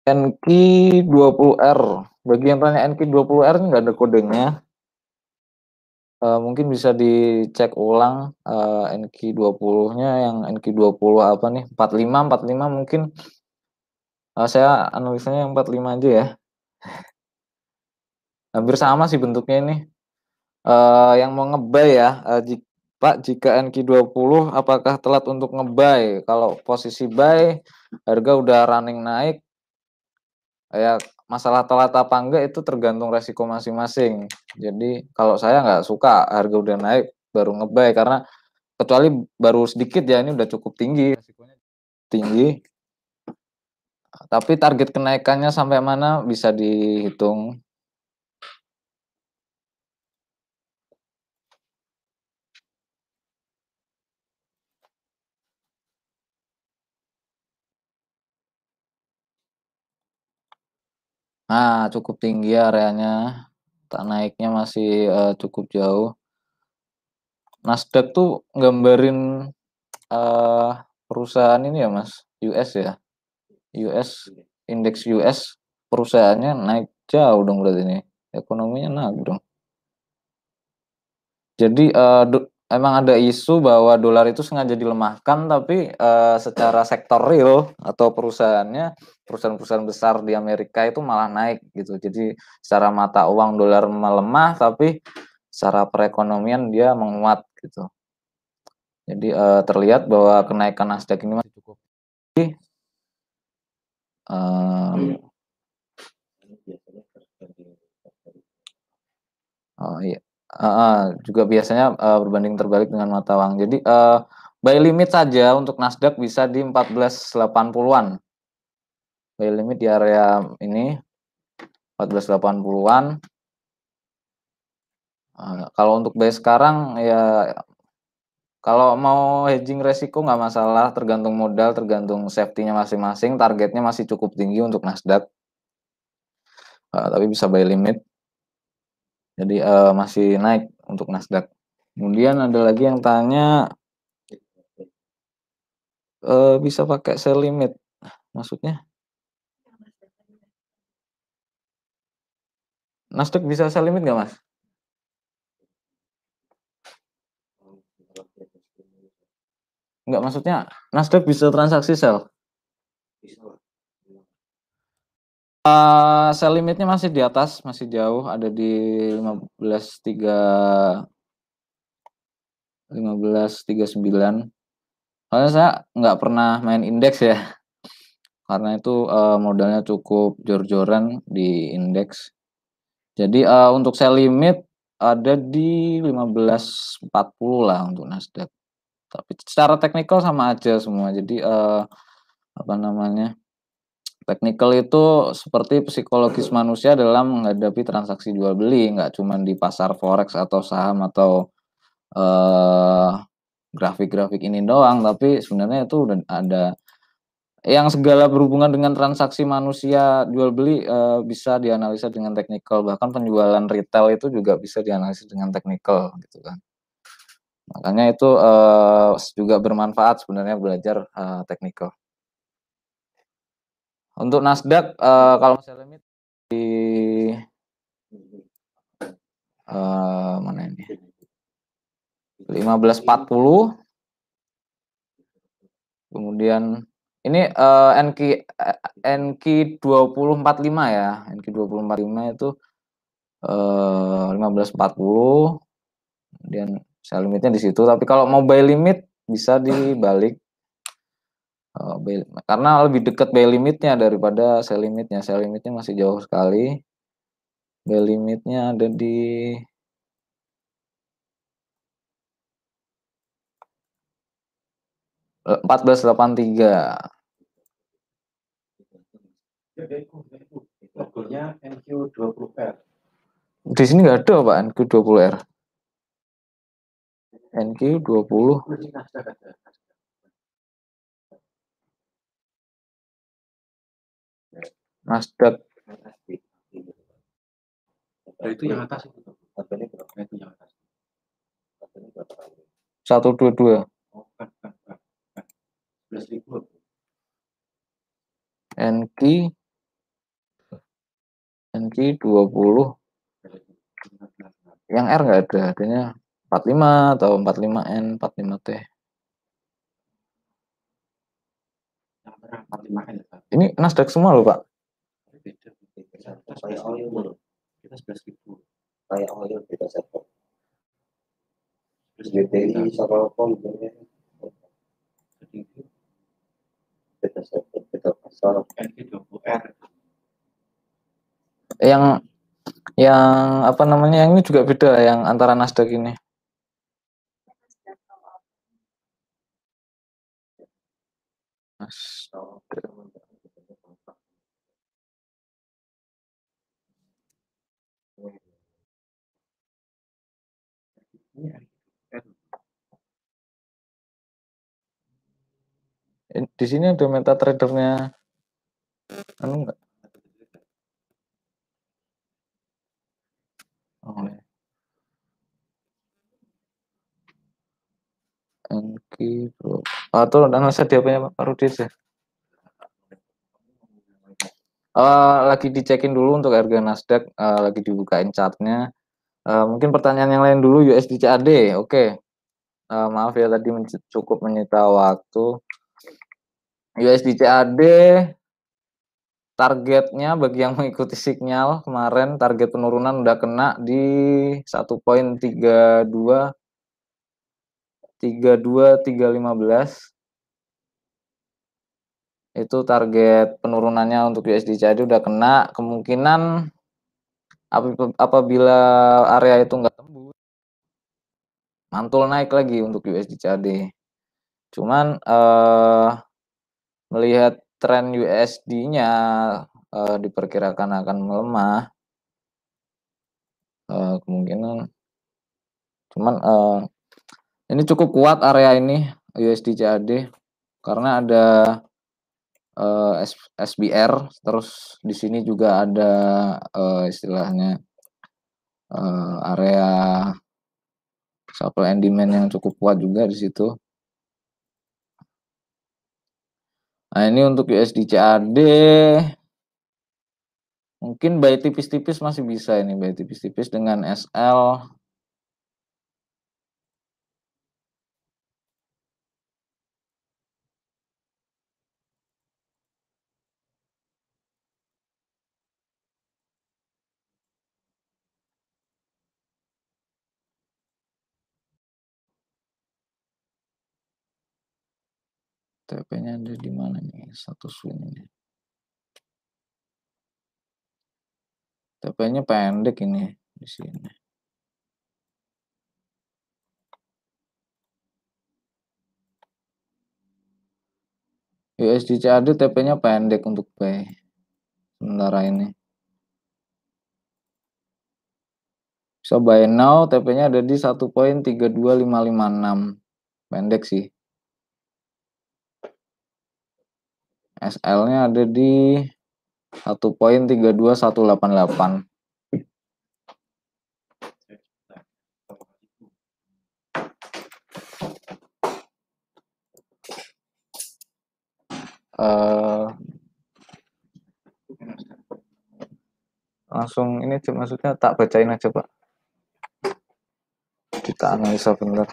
NQ20R. Bagi yang tanya NQ20R ini nggak ada kodenya. Mungkin bisa dicek ulang NQ20-nya yang NQ20 apa nih? 45 mungkin. Saya analisanya yang 45 aja ya. Hampir sama sih bentuknya ini. Yang mau nge-buy ya, Pak, jika NQ20 apakah telat untuk nge-buy? Kalau posisi buy, harga udah running naik, ya masalah telat apa enggak itu tergantung resiko masing-masing. Jadi kalau saya nggak suka harga udah naik baru nge-buy, karena kecuali baru sedikit ya, ini udah cukup tinggi, resikonya tinggi. Tapi target kenaikannya sampai mana bisa dihitung. Nah, cukup tinggi areanya, tak naiknya masih cukup jauh. Nasdaq tuh gambarin perusahaan ini ya, Mas, US ya, US, indeks US perusahaannya naik jauh dong berarti ini, ekonominya naik dong. Jadi emang ada isu bahwa dolar itu sengaja dilemahkan, tapi secara sektor real atau perusahaan-perusahaan besar di Amerika itu malah naik gitu. Jadi secara mata uang dolar melemah, tapi secara perekonomian dia menguat gitu. Jadi terlihat bahwa kenaikan Nasdaq ini masih cukup tinggi. Oh iya, juga biasanya berbanding terbalik dengan mata uang. Jadi buy limit saja untuk Nasdaq bisa di 1480-an. Buy limit di area ini 1480-an. Kalau untuk buy sekarang ya, kalau mau hedging resiko nggak masalah, tergantung modal, tergantung safety-nya masing-masing. Targetnya masih cukup tinggi untuk Nasdaq, tapi bisa buy limit. Jadi masih naik untuk Nasdaq. Kemudian ada lagi yang tanya bisa pakai sell limit, maksudnya? Nasdaq bisa sell limit nggak, Mas? Nggak, maksudnya Nasdaq bisa transaksi sell? Sell limitnya masih di atas, masih jauh, ada di 1539. Soalnya saya nggak pernah main indeks ya, karena itu modalnya cukup jor-joran di indeks. Jadi untuk sell limit ada di 15.40 lah untuk Nasdaq. Tapi secara teknikal sama aja semua. Jadi apa namanya? Teknikal itu seperti psikologis manusia dalam menghadapi transaksi jual beli, nggak cuma di pasar forex atau saham atau eh, grafik-grafik ini doang, tapi sebenarnya itu udah ada yang segala berhubungan dengan transaksi manusia jual beli bisa dianalisa dengan teknikal, bahkan penjualan retail itu juga bisa dianalisis dengan teknikal gitu kan. Makanya itu juga bermanfaat sebenarnya belajar teknikal. Untuk Nasdaq kalau saya limit di mana ini 15.40, kemudian ini NQ 2045 ya, NQ 2045 itu 15.40, kemudian sell limitnya di situ. Tapi kalau mau buy limit bisa dibalik, karena lebih dekat buy limitnya daripada sell limitnya. Sell limitnya masih jauh sekali, buy limitnya ada di 14.83. Logonya NQ20R. Di sini nggak ada Pak NQ20R. NQ20 Nasdaq. Itu yang atas itu. Harganya berapa? Itu yang atas. Harganya berapa? 122. Oh, kan. 11.000. NQ 20. Yang R nggak ada, adanya 45 atau 45N, 45T. Ini Nasdaq semua loh Pak. Kayak oil. Kita 11.000. Kayak oil kita sektor. BTI sama komponen. Kita sektor, kita pasar. NQ20R. Yang apa namanya, yang ini juga beda yang antara Nasdaq ini. Di sini ada MetaTrader-nya. Anu enggak? Oh, ya. NQ Bro. Atau analisa dia punya Pak Rudi ya. Lagi dicekin dulu untuk harga Nasdaq, lagi dibukain chartnya. Mungkin pertanyaan yang lain dulu, USD CAD. Oke. Maaf ya tadi cukup menyita waktu. USD CAD targetnya bagi yang mengikuti sinyal kemarin, target penurunan udah kena di 1.32 315. Itu target penurunannya untuk USD CAD udah kena. Kemungkinan apabila area itu nggak tembus, mantul naik lagi untuk USD CAD. Cuman melihat tren USD-nya diperkirakan akan melemah, kemungkinan. Cuman ini cukup kuat area ini USD CAD karena ada SBR, terus di sini juga ada istilahnya area supply and demand yang cukup kuat juga di situ. Nah, ini untuk USD CAD mungkin buy tipis-tipis masih bisa ini, buy tipis-tipis dengan SL. TP-nya ada di mana nih? Satu swing ini. TP-nya pendek ini di sini. USD CAD TP-nya pendek untuk buy sementara ini. Bisa buy now, TP-nya ada di 1.32556. Pendek sih. SL-nya ada di 1.32188. Langsung ini maksudnya tak bacain aja Pak, kita analisa bener.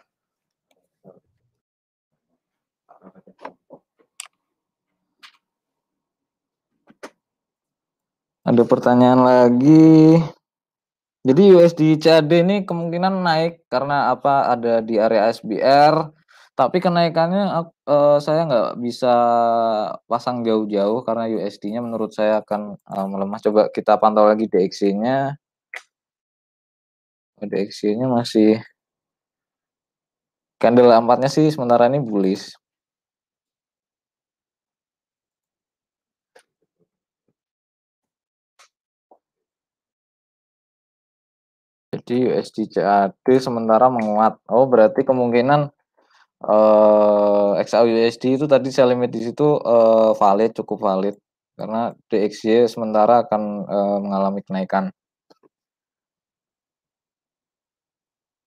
Ada pertanyaan lagi. Jadi USD CAD ini kemungkinan naik karena apa, ada di area SBR, tapi kenaikannya saya nggak bisa pasang jauh-jauh karena USD-nya menurut saya akan melemah. Coba kita pantau lagi DXY-nya. DXY-nya masih candle 4-nya sih sementara ini bullish. Jadi USD CAD sementara menguat. Oh, berarti kemungkinan XAUUSD itu tadi saya limit di situ valid, cukup valid karena DXY sementara akan mengalami kenaikan.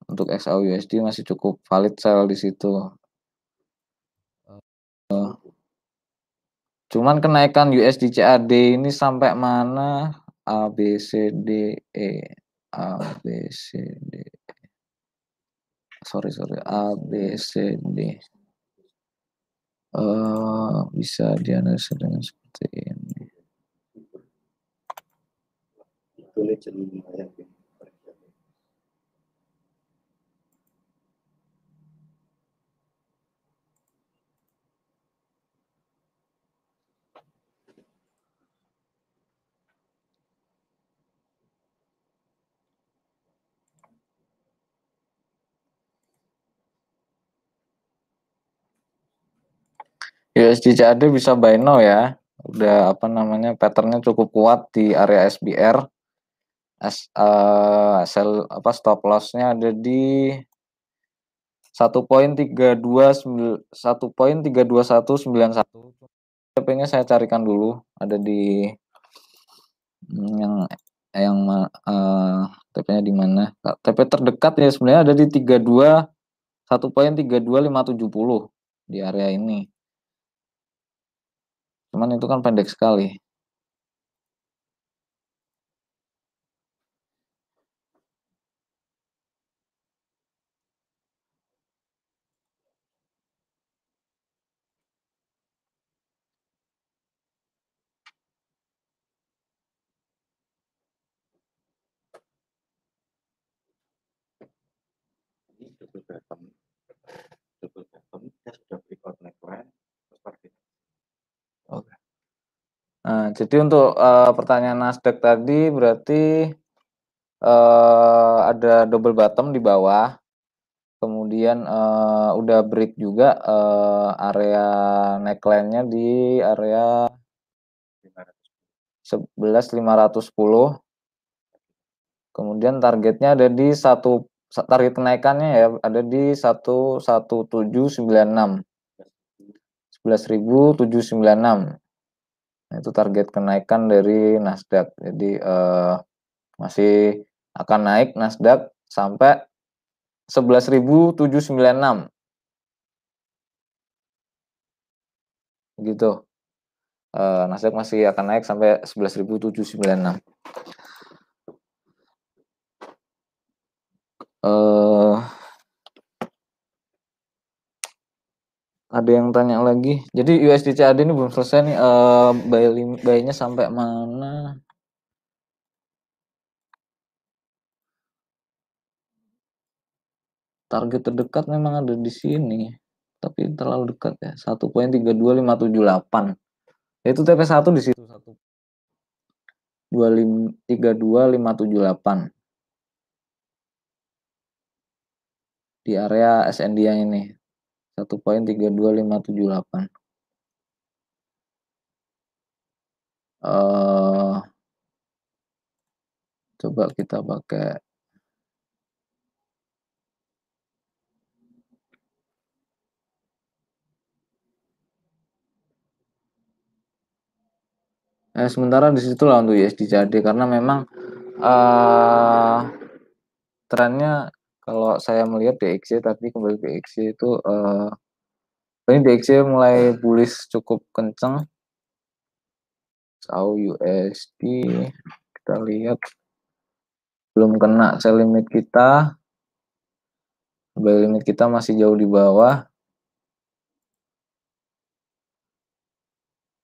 Untuk XAUUSD masih cukup valid sell di situ. Cuman kenaikan USD CAD ini sampai mana? A B C D E A B C D sorry A B C D bisa dianalisa dengan seperti ini. USD CAD bisa buy now ya. Udah apa namanya, patternnya cukup kuat di area SBR. Sell apa, stop loss-nya ada di 1.32191. TP-nya saya carikan dulu, ada di yang TP-nya di mana? TP terdekat ya sebenarnya ada di 1.32570 di area ini. Cuman itu kan pendek sekali. Oke. Nah, jadi untuk pertanyaan Nasdaq tadi berarti ada double bottom di bawah, kemudian udah break juga area neckline-nya di area 11.510. Kemudian targetnya ada di target kenaikannya ya ada di 11796. 11.796. Nah, itu target kenaikan dari Nasdaq. Jadi masih akan naik Nasdaq sampai 11.796. Gitu. Nasdaq masih akan naik sampai 11.796. Ada yang tanya lagi. Jadi USD CAD ini belum selesai nih, buy-nya sampai mana? Target terdekat memang ada di sini, tapi terlalu dekat ya. 1.32578. Itu TP1 di situ satu. 32.578 di area SND yang ini 1.32578. Coba kita pakai sementara di situlah untuk USD-CAD karena memang trennya kalau saya melihat DXY tadi kembali ke DXY itu ini DXY mulai bullish cukup kenceng. USD kita lihat belum kena sell limit kita, buy limit kita masih jauh di bawah.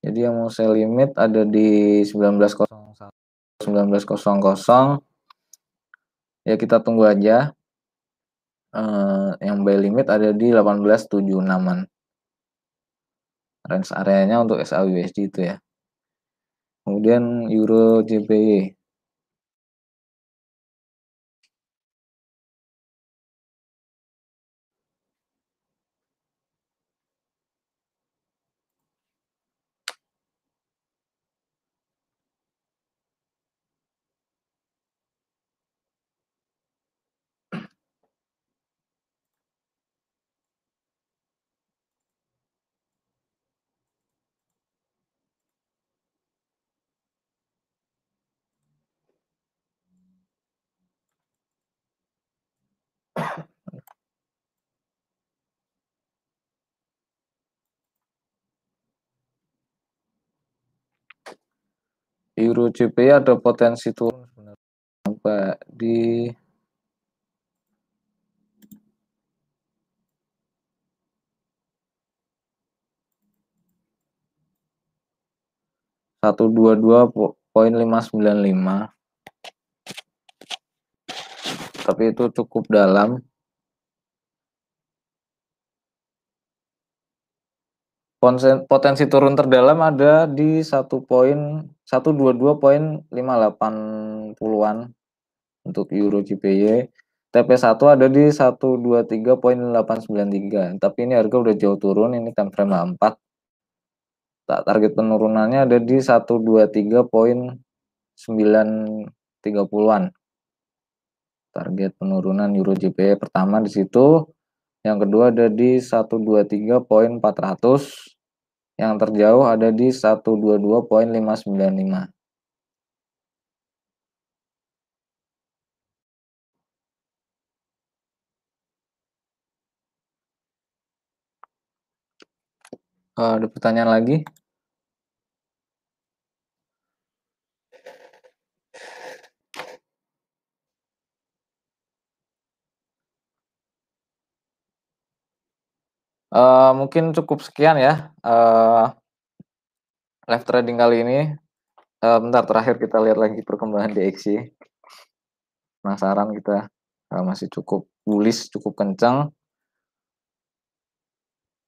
Jadi yang mau sell limit ada di 19.01 19.00 ya, kita tunggu aja. Yang buy limit ada di 18.76an, range areanya untuk SAUSD itu ya. Kemudian Euro JPY Euro JPY ada potensi turun sebenarnya sampai di 122.595, tapi itu cukup dalam. Potensi turun terdalam ada di 1.122.580-an untuk Euro JPY. TP1 ada di 123.893, tapi ini harga udah jauh turun, ini time frame 4. Target penurunannya ada di 123.930-an. Target penurunan Euro JPY pertama di situ. Yang kedua ada di 123.400. Yang terjauh ada di 122.595. Ada pertanyaan lagi? Mungkin cukup sekian ya live trading kali ini. Bentar, terakhir kita lihat lagi perkembangan DXY. Penasaran kita, masih cukup bullish, cukup kencang.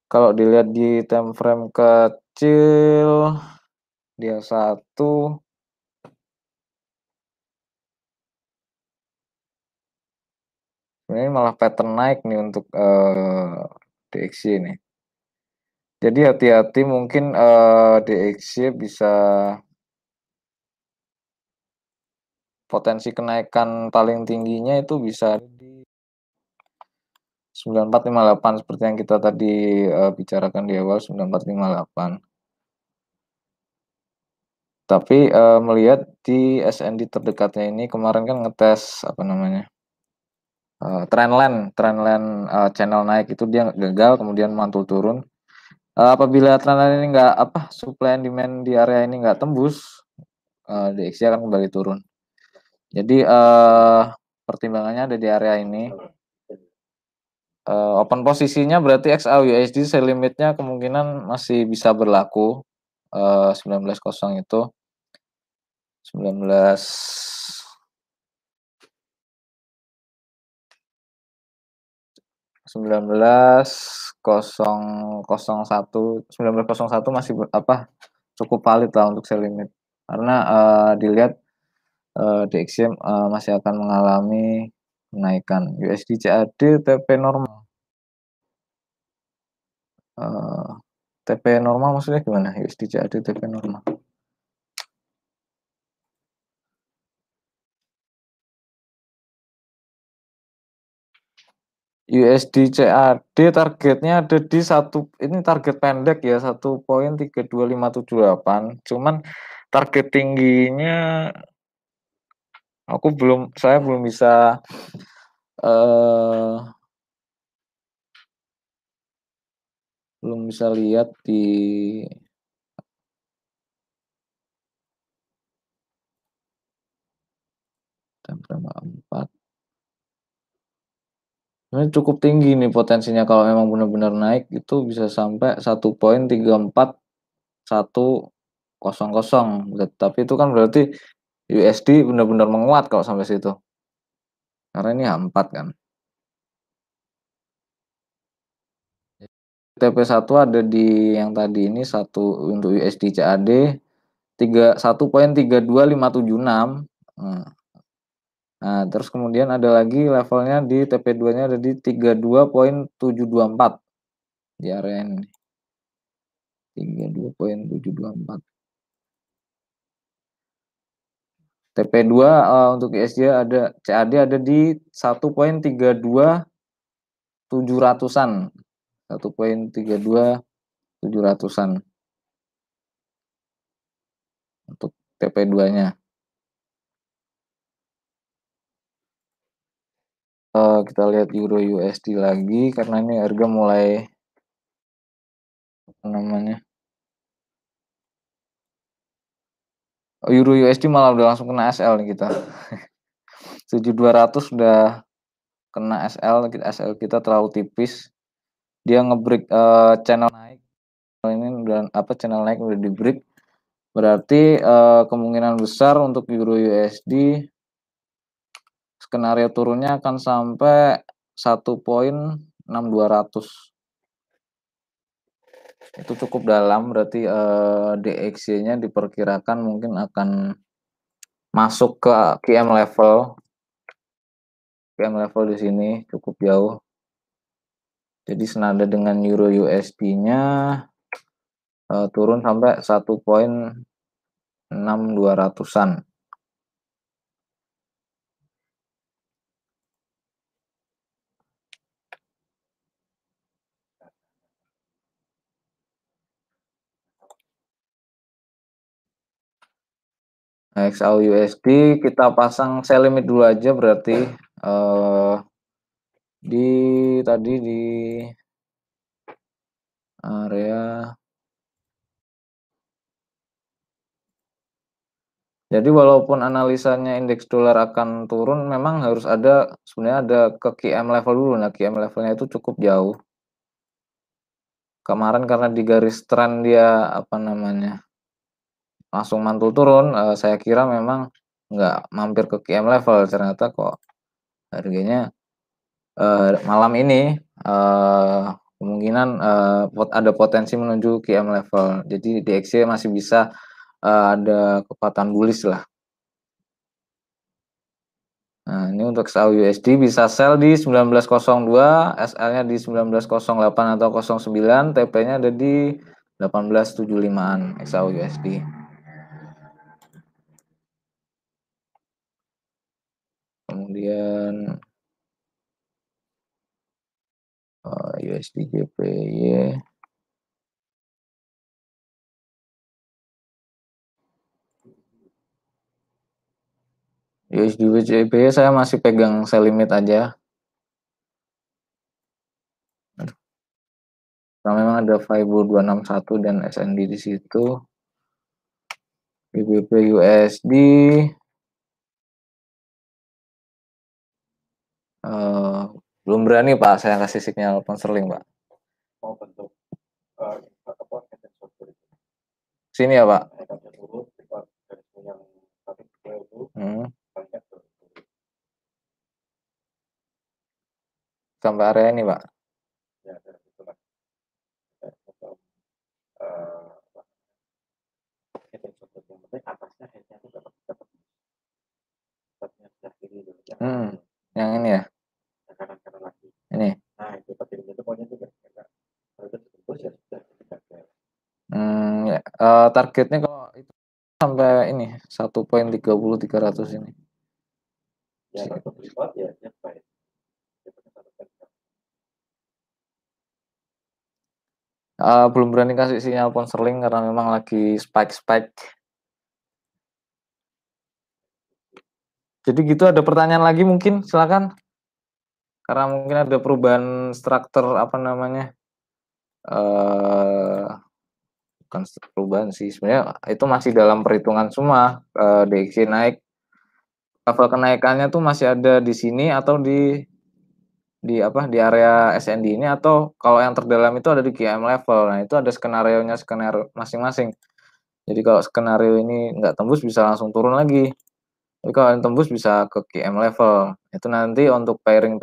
Kalau dilihat di time frame kecil, dia satu, ini malah pattern naik nih untuk DXY nih. Jadi hati-hati, mungkin DXY bisa potensi kenaikan paling tingginya itu bisa di 9458 seperti yang kita tadi bicarakan di awal, 9458. Tapi melihat di SND terdekatnya ini kemarin kan ngetes apa namanya trendline channel naik itu dia gagal, kemudian mantul turun. Apabila trendline ini nggak supply and demand di area ini nggak tembus, DXY akan kembali turun. Jadi pertimbangannya ada di area ini. Open posisinya berarti XAUUSD sell limitnya kemungkinan masih bisa berlaku 19.00 itu 19.01 masih cukup valid lah untuk sell limit karena dilihat DXY masih akan mengalami kenaikan. USD CAD TP normal. TP normal maksudnya gimana? USD CAD TP normal. USD CAD targetnya ada di ini target pendek ya 1.32578. Cuman target tingginya saya belum bisa eh, lihat di time frame 4. Ini cukup tinggi nih potensinya kalau memang benar-benar naik itu bisa sampai 1.34100. Tapi itu kan berarti USD benar-benar menguat kalau sampai situ. Karena ini H4 kan. TP1 ada di yang tadi ini untuk USD CAD 1.32576. Nah, terus kemudian ada lagi levelnya di TP2-nya ada di 32.724 di area ini. 32.724. TP2 untuk ISG ada CAD ada di 1.32700-an. 1.32700-an untuk TP2-nya. Kita lihat Euro USD lagi karena ini harga mulai apa namanya? Euro USD malah udah langsung kena SL nih kita. 7200 udah kena SL kita terlalu tipis. Dia nge-break channel naik. Ini udah channel naik udah di-break. Berarti kemungkinan besar untuk Euro USD skenario turunnya akan sampai 1.6200. Itu cukup dalam, berarti DXY-nya diperkirakan mungkin akan masuk ke QM level. QM level di sini cukup jauh. Jadi senada dengan Euro USD-nya turun sampai 1.6200-an. XAU USD kita pasang sell limit dulu aja berarti tadi di area. Jadi walaupun analisanya indeks dolar akan turun, memang harus sebenarnya ada ke QM level dulu. Nah, QM levelnya itu cukup jauh. Kemarin karena di garis tren dia langsung mantul turun, saya kira memang nggak mampir ke QM level. Ternyata kok harganya malam ini kemungkinan ada potensi menuju QM level. Jadi DXY masih bisa ada kekuatan bullish lah. Nah, ini untuk XAU USD bisa sell di 1902, SL-nya di 1908 atau 09, TP-nya ada di 1875-an XAU USD. Kemudian USD JPY. USD JPY saya masih pegang sell limit aja. Karena memang ada FIBO 261 dan SND di situ. GBP USD belum berani Pak saya kasih sinyal pound sterling Pak. Oh, bentuk sini ya Pak. Sampai area ini Pak. Yang ini ya. Ini. Ya, targetnya kalau itu sampai ini 1.30300 ini. Belum berani kasih sinyal Pound karena memang lagi spike. Jadi gitu, ada pertanyaan lagi mungkin, silakan. Karena mungkin ada perubahan struktur apa namanya? Bukan perubahan sih, sebenarnya itu masih dalam perhitungan semua. DXY naik, level kenaikannya tuh masih ada di sini atau di area SND ini, atau kalau yang terdalam itu ada di QM level. Nah, itu ada skenario masing-masing. Jadi kalau skenario ini nggak tembus bisa langsung turun lagi. Tapi kalau yang tembus bisa ke QM level. Itu nanti untuk pairing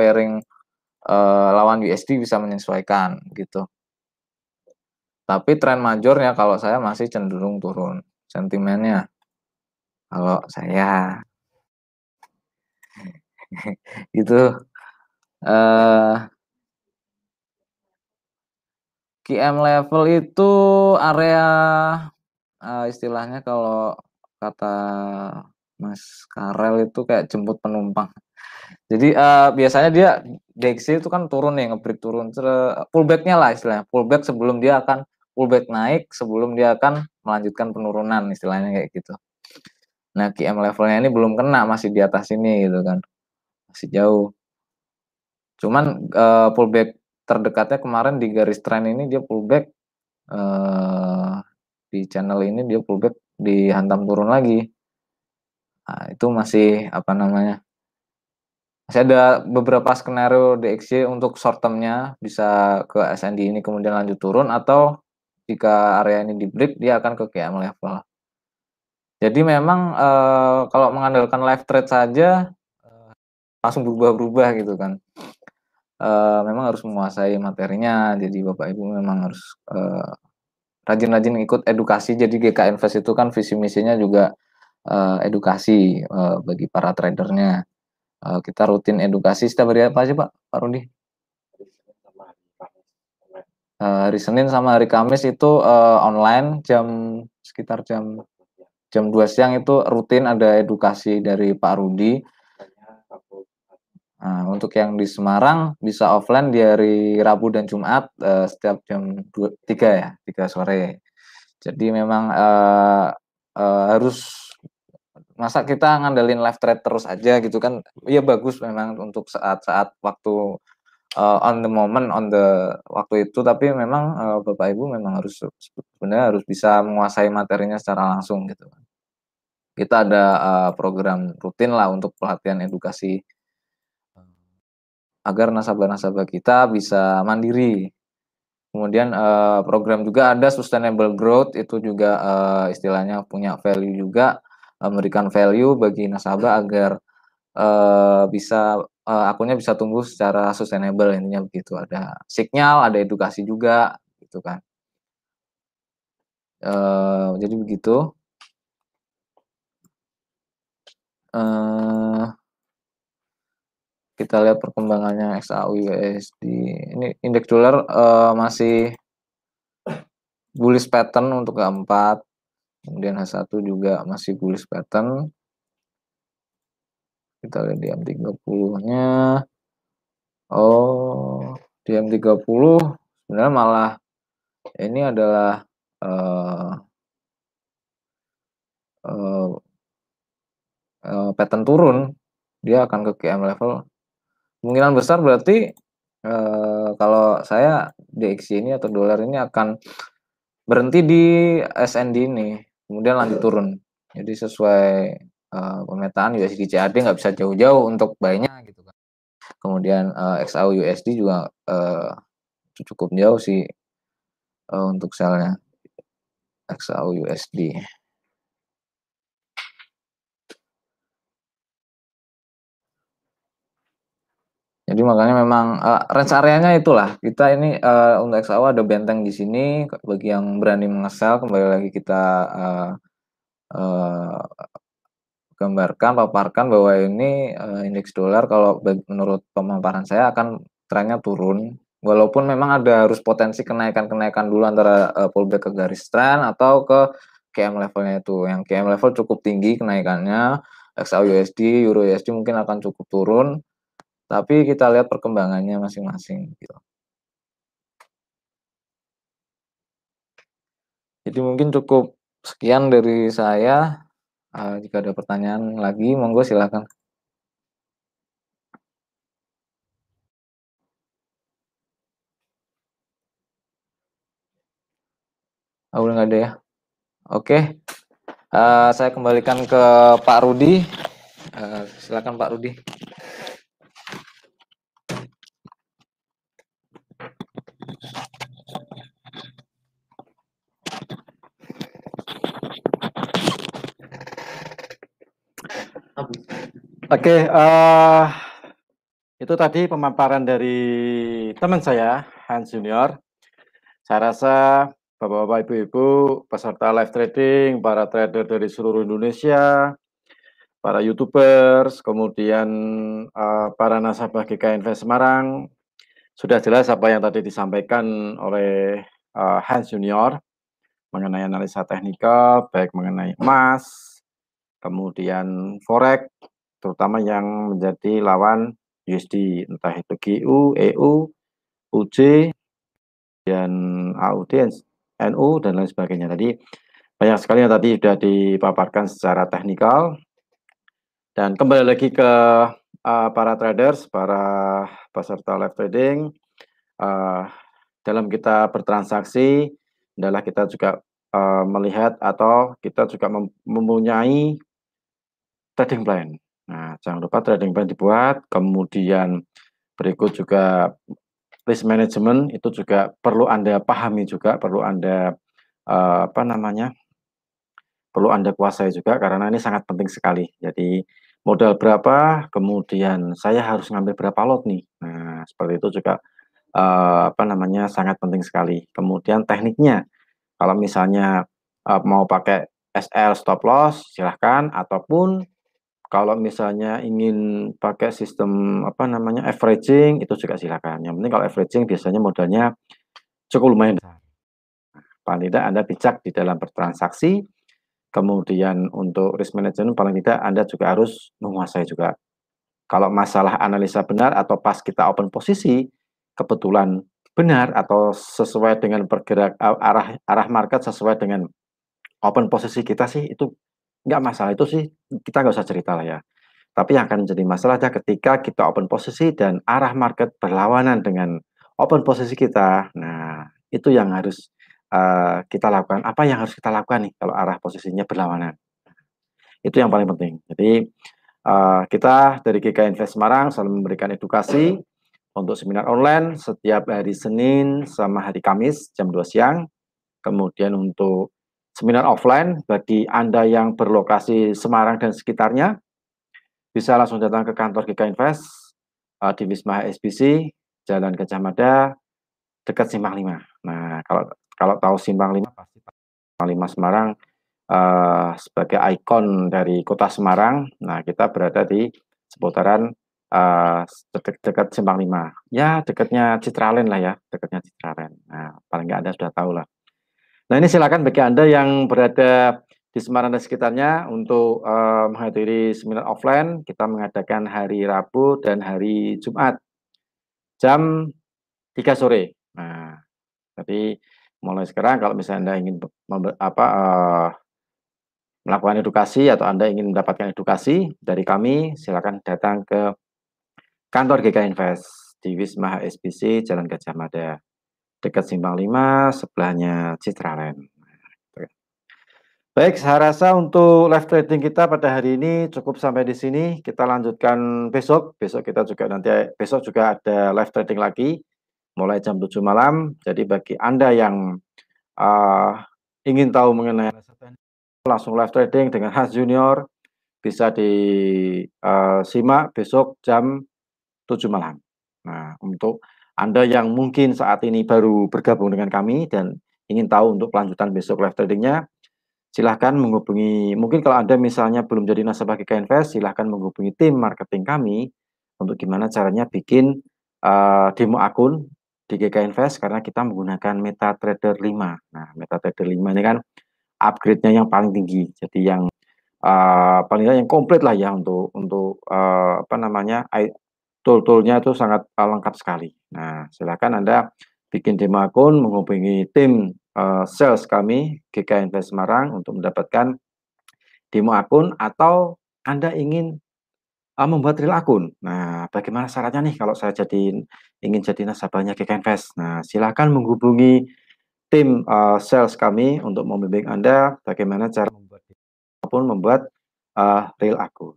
lawan USD bisa menyesuaikan gitu. Tapi tren majornya kalau saya masih cenderung turun sentimennya. Kalau saya gitu. QM level itu area istilahnya kalau kata Mas Karel itu kayak jemput penumpang. Jadi biasanya dia DXY itu kan turun nih, ngebreak turun, pullback-nya lah istilahnya, pullback sebelum dia akan pullback naik, sebelum dia akan melanjutkan penurunan, istilahnya kayak gitu. Nah, QM levelnya ini belum kena, masih di atas ini gitu kan, masih jauh. Cuman pullback terdekatnya kemarin di garis tren ini dia pullback, di channel ini dia pullback, dihantam turun lagi. Nah, itu masih apa namanya? Masih ada beberapa skenario DXY untuk short term-nya bisa ke SND ini kemudian lanjut turun, atau jika area ini di break dia akan ke QM level. Jadi memang kalau mengandalkan live trade saja langsung berubah-berubah gitu kan. Memang harus menguasai materinya. Jadi Bapak Ibu memang harus rajin-rajin ikut edukasi. Jadi GK Invest itu kan visi misinya juga edukasi bagi para tradernya. Kita rutin edukasi setiap hari apa sih Pak Rudi? Hari Senin sama hari Kamis itu online sekitar jam 2 siang itu rutin ada edukasi dari Pak Rudi. Nah, untuk yang di Semarang bisa offline di hari Rabu dan Jumat setiap jam 3 sore. Jadi memang harus, masa kita ngandelin live trade terus aja gitu kan. Iya bagus memang untuk saat-saat waktu on the moment, waktu itu, tapi memang Bapak Ibu memang sebenarnya harus bisa menguasai materinya secara langsung gitu. Kita ada program rutin lah untuk pelatihan edukasi agar nasabah-nasabah kita bisa mandiri. Kemudian program juga ada sustainable growth, itu juga istilahnya punya value juga, memberikan value bagi nasabah agar akunnya bisa tumbuh secara sustainable, intinya begitu. Ada signal, ada edukasi juga gitu kan. Jadi begitu. Kita lihat perkembangannya XAU USD. Ini indeks dolar masih bullish pattern untuk K4. Kemudian H1 juga masih bullish pattern. Kita lihat di M30-nya. Oh, di M30 sebenarnya malah ini adalah pattern turun. Dia akan ke QM level. Kemungkinan besar berarti kalau saya DXY ini atau dolar ini akan berhenti di SND ini, kemudian lanjut turun. Jadi sesuai pemetaan USD CAD nggak bisa jauh-jauh untuk buy-nya gitu kan. Kemudian XAU USD juga cukup jauh sih untuk sell-nya XAU USD. Jadi makanya memang range areanya itulah. Kita ini untuk XAU ada benteng di sini bagi yang berani mengesel, kembali lagi kita paparkan bahwa ini, indeks dolar kalau menurut pemaparan saya akan trennya turun, walaupun memang ada harus potensi kenaikan-kenaikan dulu antara, pullback ke garis tren atau ke KM levelnya itu. Yang KM level cukup tinggi kenaikannya, XAUUSD, EURUSD mungkin akan cukup turun, tapi kita lihat perkembangannya masing-masing gitu. Jadi mungkin cukup sekian dari saya, jika ada pertanyaan lagi monggo silakan. Oh, udah nggak ada ya? Oke, saya kembalikan ke Pak Rudi, silakan Pak Rudi. Oke, itu tadi pemaparan dari teman saya, Hans Junior. Saya rasa Bapak-bapak, Ibu-ibu, peserta live trading, para trader dari seluruh Indonesia, para YouTubers, kemudian para nasabah GK Invest Semarang, sudah jelas apa yang tadi disampaikan oleh Hans Junior mengenai analisa teknikal, baik mengenai emas, kemudian forex, terutama yang menjadi lawan USD, entah itu GU, EU, UJ, dan AUD, NU, dan lain sebagainya. Tadi banyak sekali yang tadi sudah dipaparkan secara teknikal. Dan kembali lagi ke para traders, para peserta live trading, dalam kita bertransaksi adalah kita juga melihat atau kita juga mempunyai trading plan. Nah, jangan lupa trading plan dibuat, kemudian berikut juga risk management itu juga perlu Anda pahami juga, perlu Anda apa namanya? Perlu Anda kuasai juga karena ini sangat penting sekali. Jadi modal berapa, kemudian saya harus ngambil berapa lot nih. Nah, seperti itu juga apa namanya? Sangat penting sekali. Kemudian tekniknya, kalau misalnya mau pakai SL stop loss silahkan, ataupun kalau misalnya ingin pakai sistem apa namanya? Averaging itu juga silakan. Yang penting kalau averaging biasanya modalnya cukup lumayan besar. Paling tidak Anda bijak di dalam bertransaksi. Kemudian untuk risk management paling tidak Anda juga harus menguasai juga. Kalau masalah analisa benar atau pas kita open posisi, kebetulan benar atau sesuai dengan arah arah market sesuai dengan open posisi kita sih itu nggak masalah, itu sih kita nggak usah cerita lah ya. Tapi yang akan menjadi masalah adalah ketika kita open posisi dan arah market berlawanan dengan open posisi kita. Nah, itu yang harus kita lakukan. Apa yang harus kita lakukan nih kalau arah posisinya berlawanan? Itu yang paling penting. Jadi kita dari GK Invest Semarang selalu memberikan edukasi untuk seminar online setiap hari Senin sama hari Kamis jam 2 siang. Kemudian untuk seminar offline bagi Anda yang berlokasi Semarang dan sekitarnya, bisa langsung datang ke kantor GK Invest di Wisma HSBC, Jalan Gajah Mada, dekat Simpang 5. Nah, kalau kalau tahu Simpang 5 pasti Simpang 5 Semarang sebagai ikon dari kota Semarang. Nah, kita berada di seputaran dekat Simpang 5. Ya, dekatnya Citraland lah ya, dekatnya Citraland. Nah, paling nggak Anda sudah tahu lah. Nah, ini silakan bagi Anda yang berada di Semarang dan sekitarnya untuk menghadiri seminar offline. Kita mengadakan hari Rabu dan hari Jumat jam 3 sore. Nah, jadi mulai sekarang kalau misalnya Anda ingin melakukan edukasi atau Anda ingin mendapatkan edukasi dari kami, silakan datang ke kantor GK Invest di Wisma HSBC Jalan Gajah Mada, dekat Simpang 5, sebelahnya Citraland. Baik, saya rasa untuk live trading kita pada hari ini cukup sampai di sini. Kita lanjutkan besok. Besok kita juga besok juga ada live trading lagi mulai jam 7 malam. Jadi bagi Anda yang ingin tahu mengenai langsung live trading dengan Hans Junior bisa disimak besok jam 7 malam. Nah, untuk Anda yang mungkin saat ini baru bergabung dengan kami dan ingin tahu untuk kelanjutan besok live tradingnya, silahkan menghubungi, mungkin kalau Anda misalnya belum jadi nasabah GK Invest, silahkan menghubungi tim marketing kami untuk gimana caranya bikin demo akun di GK Invest, karena kita menggunakan MetaTrader 5. Nah, MetaTrader 5 ini kan upgrade-nya yang paling tinggi, jadi yang paling nggak yang komplit lah ya untuk apa namanya, tool-toolnya itu sangat lengkap sekali. Nah, silakan Anda bikin demo akun, menghubungi tim sales kami GK Invest Semarang untuk mendapatkan demo akun, atau Anda ingin membuat real akun. Nah, bagaimana syaratnya nih kalau saya ingin jadi nasabahnya GK Invest? Nah, silakan menghubungi tim sales kami untuk membimbing Anda bagaimana cara membuat maupun membuat real akun.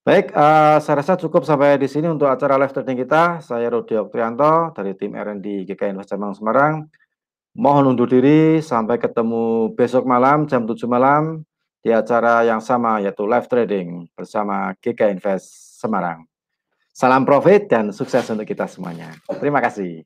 Baik, saya rasa cukup sampai di sini untuk acara live trading kita. Saya Rudi Oktrianto dari tim R&D GK Invest Semarang. Mohon undur diri, sampai ketemu besok malam jam 7 malam di acara yang sama, yaitu live trading bersama GK Invest Semarang. Salam profit dan sukses untuk kita semuanya. Terima kasih.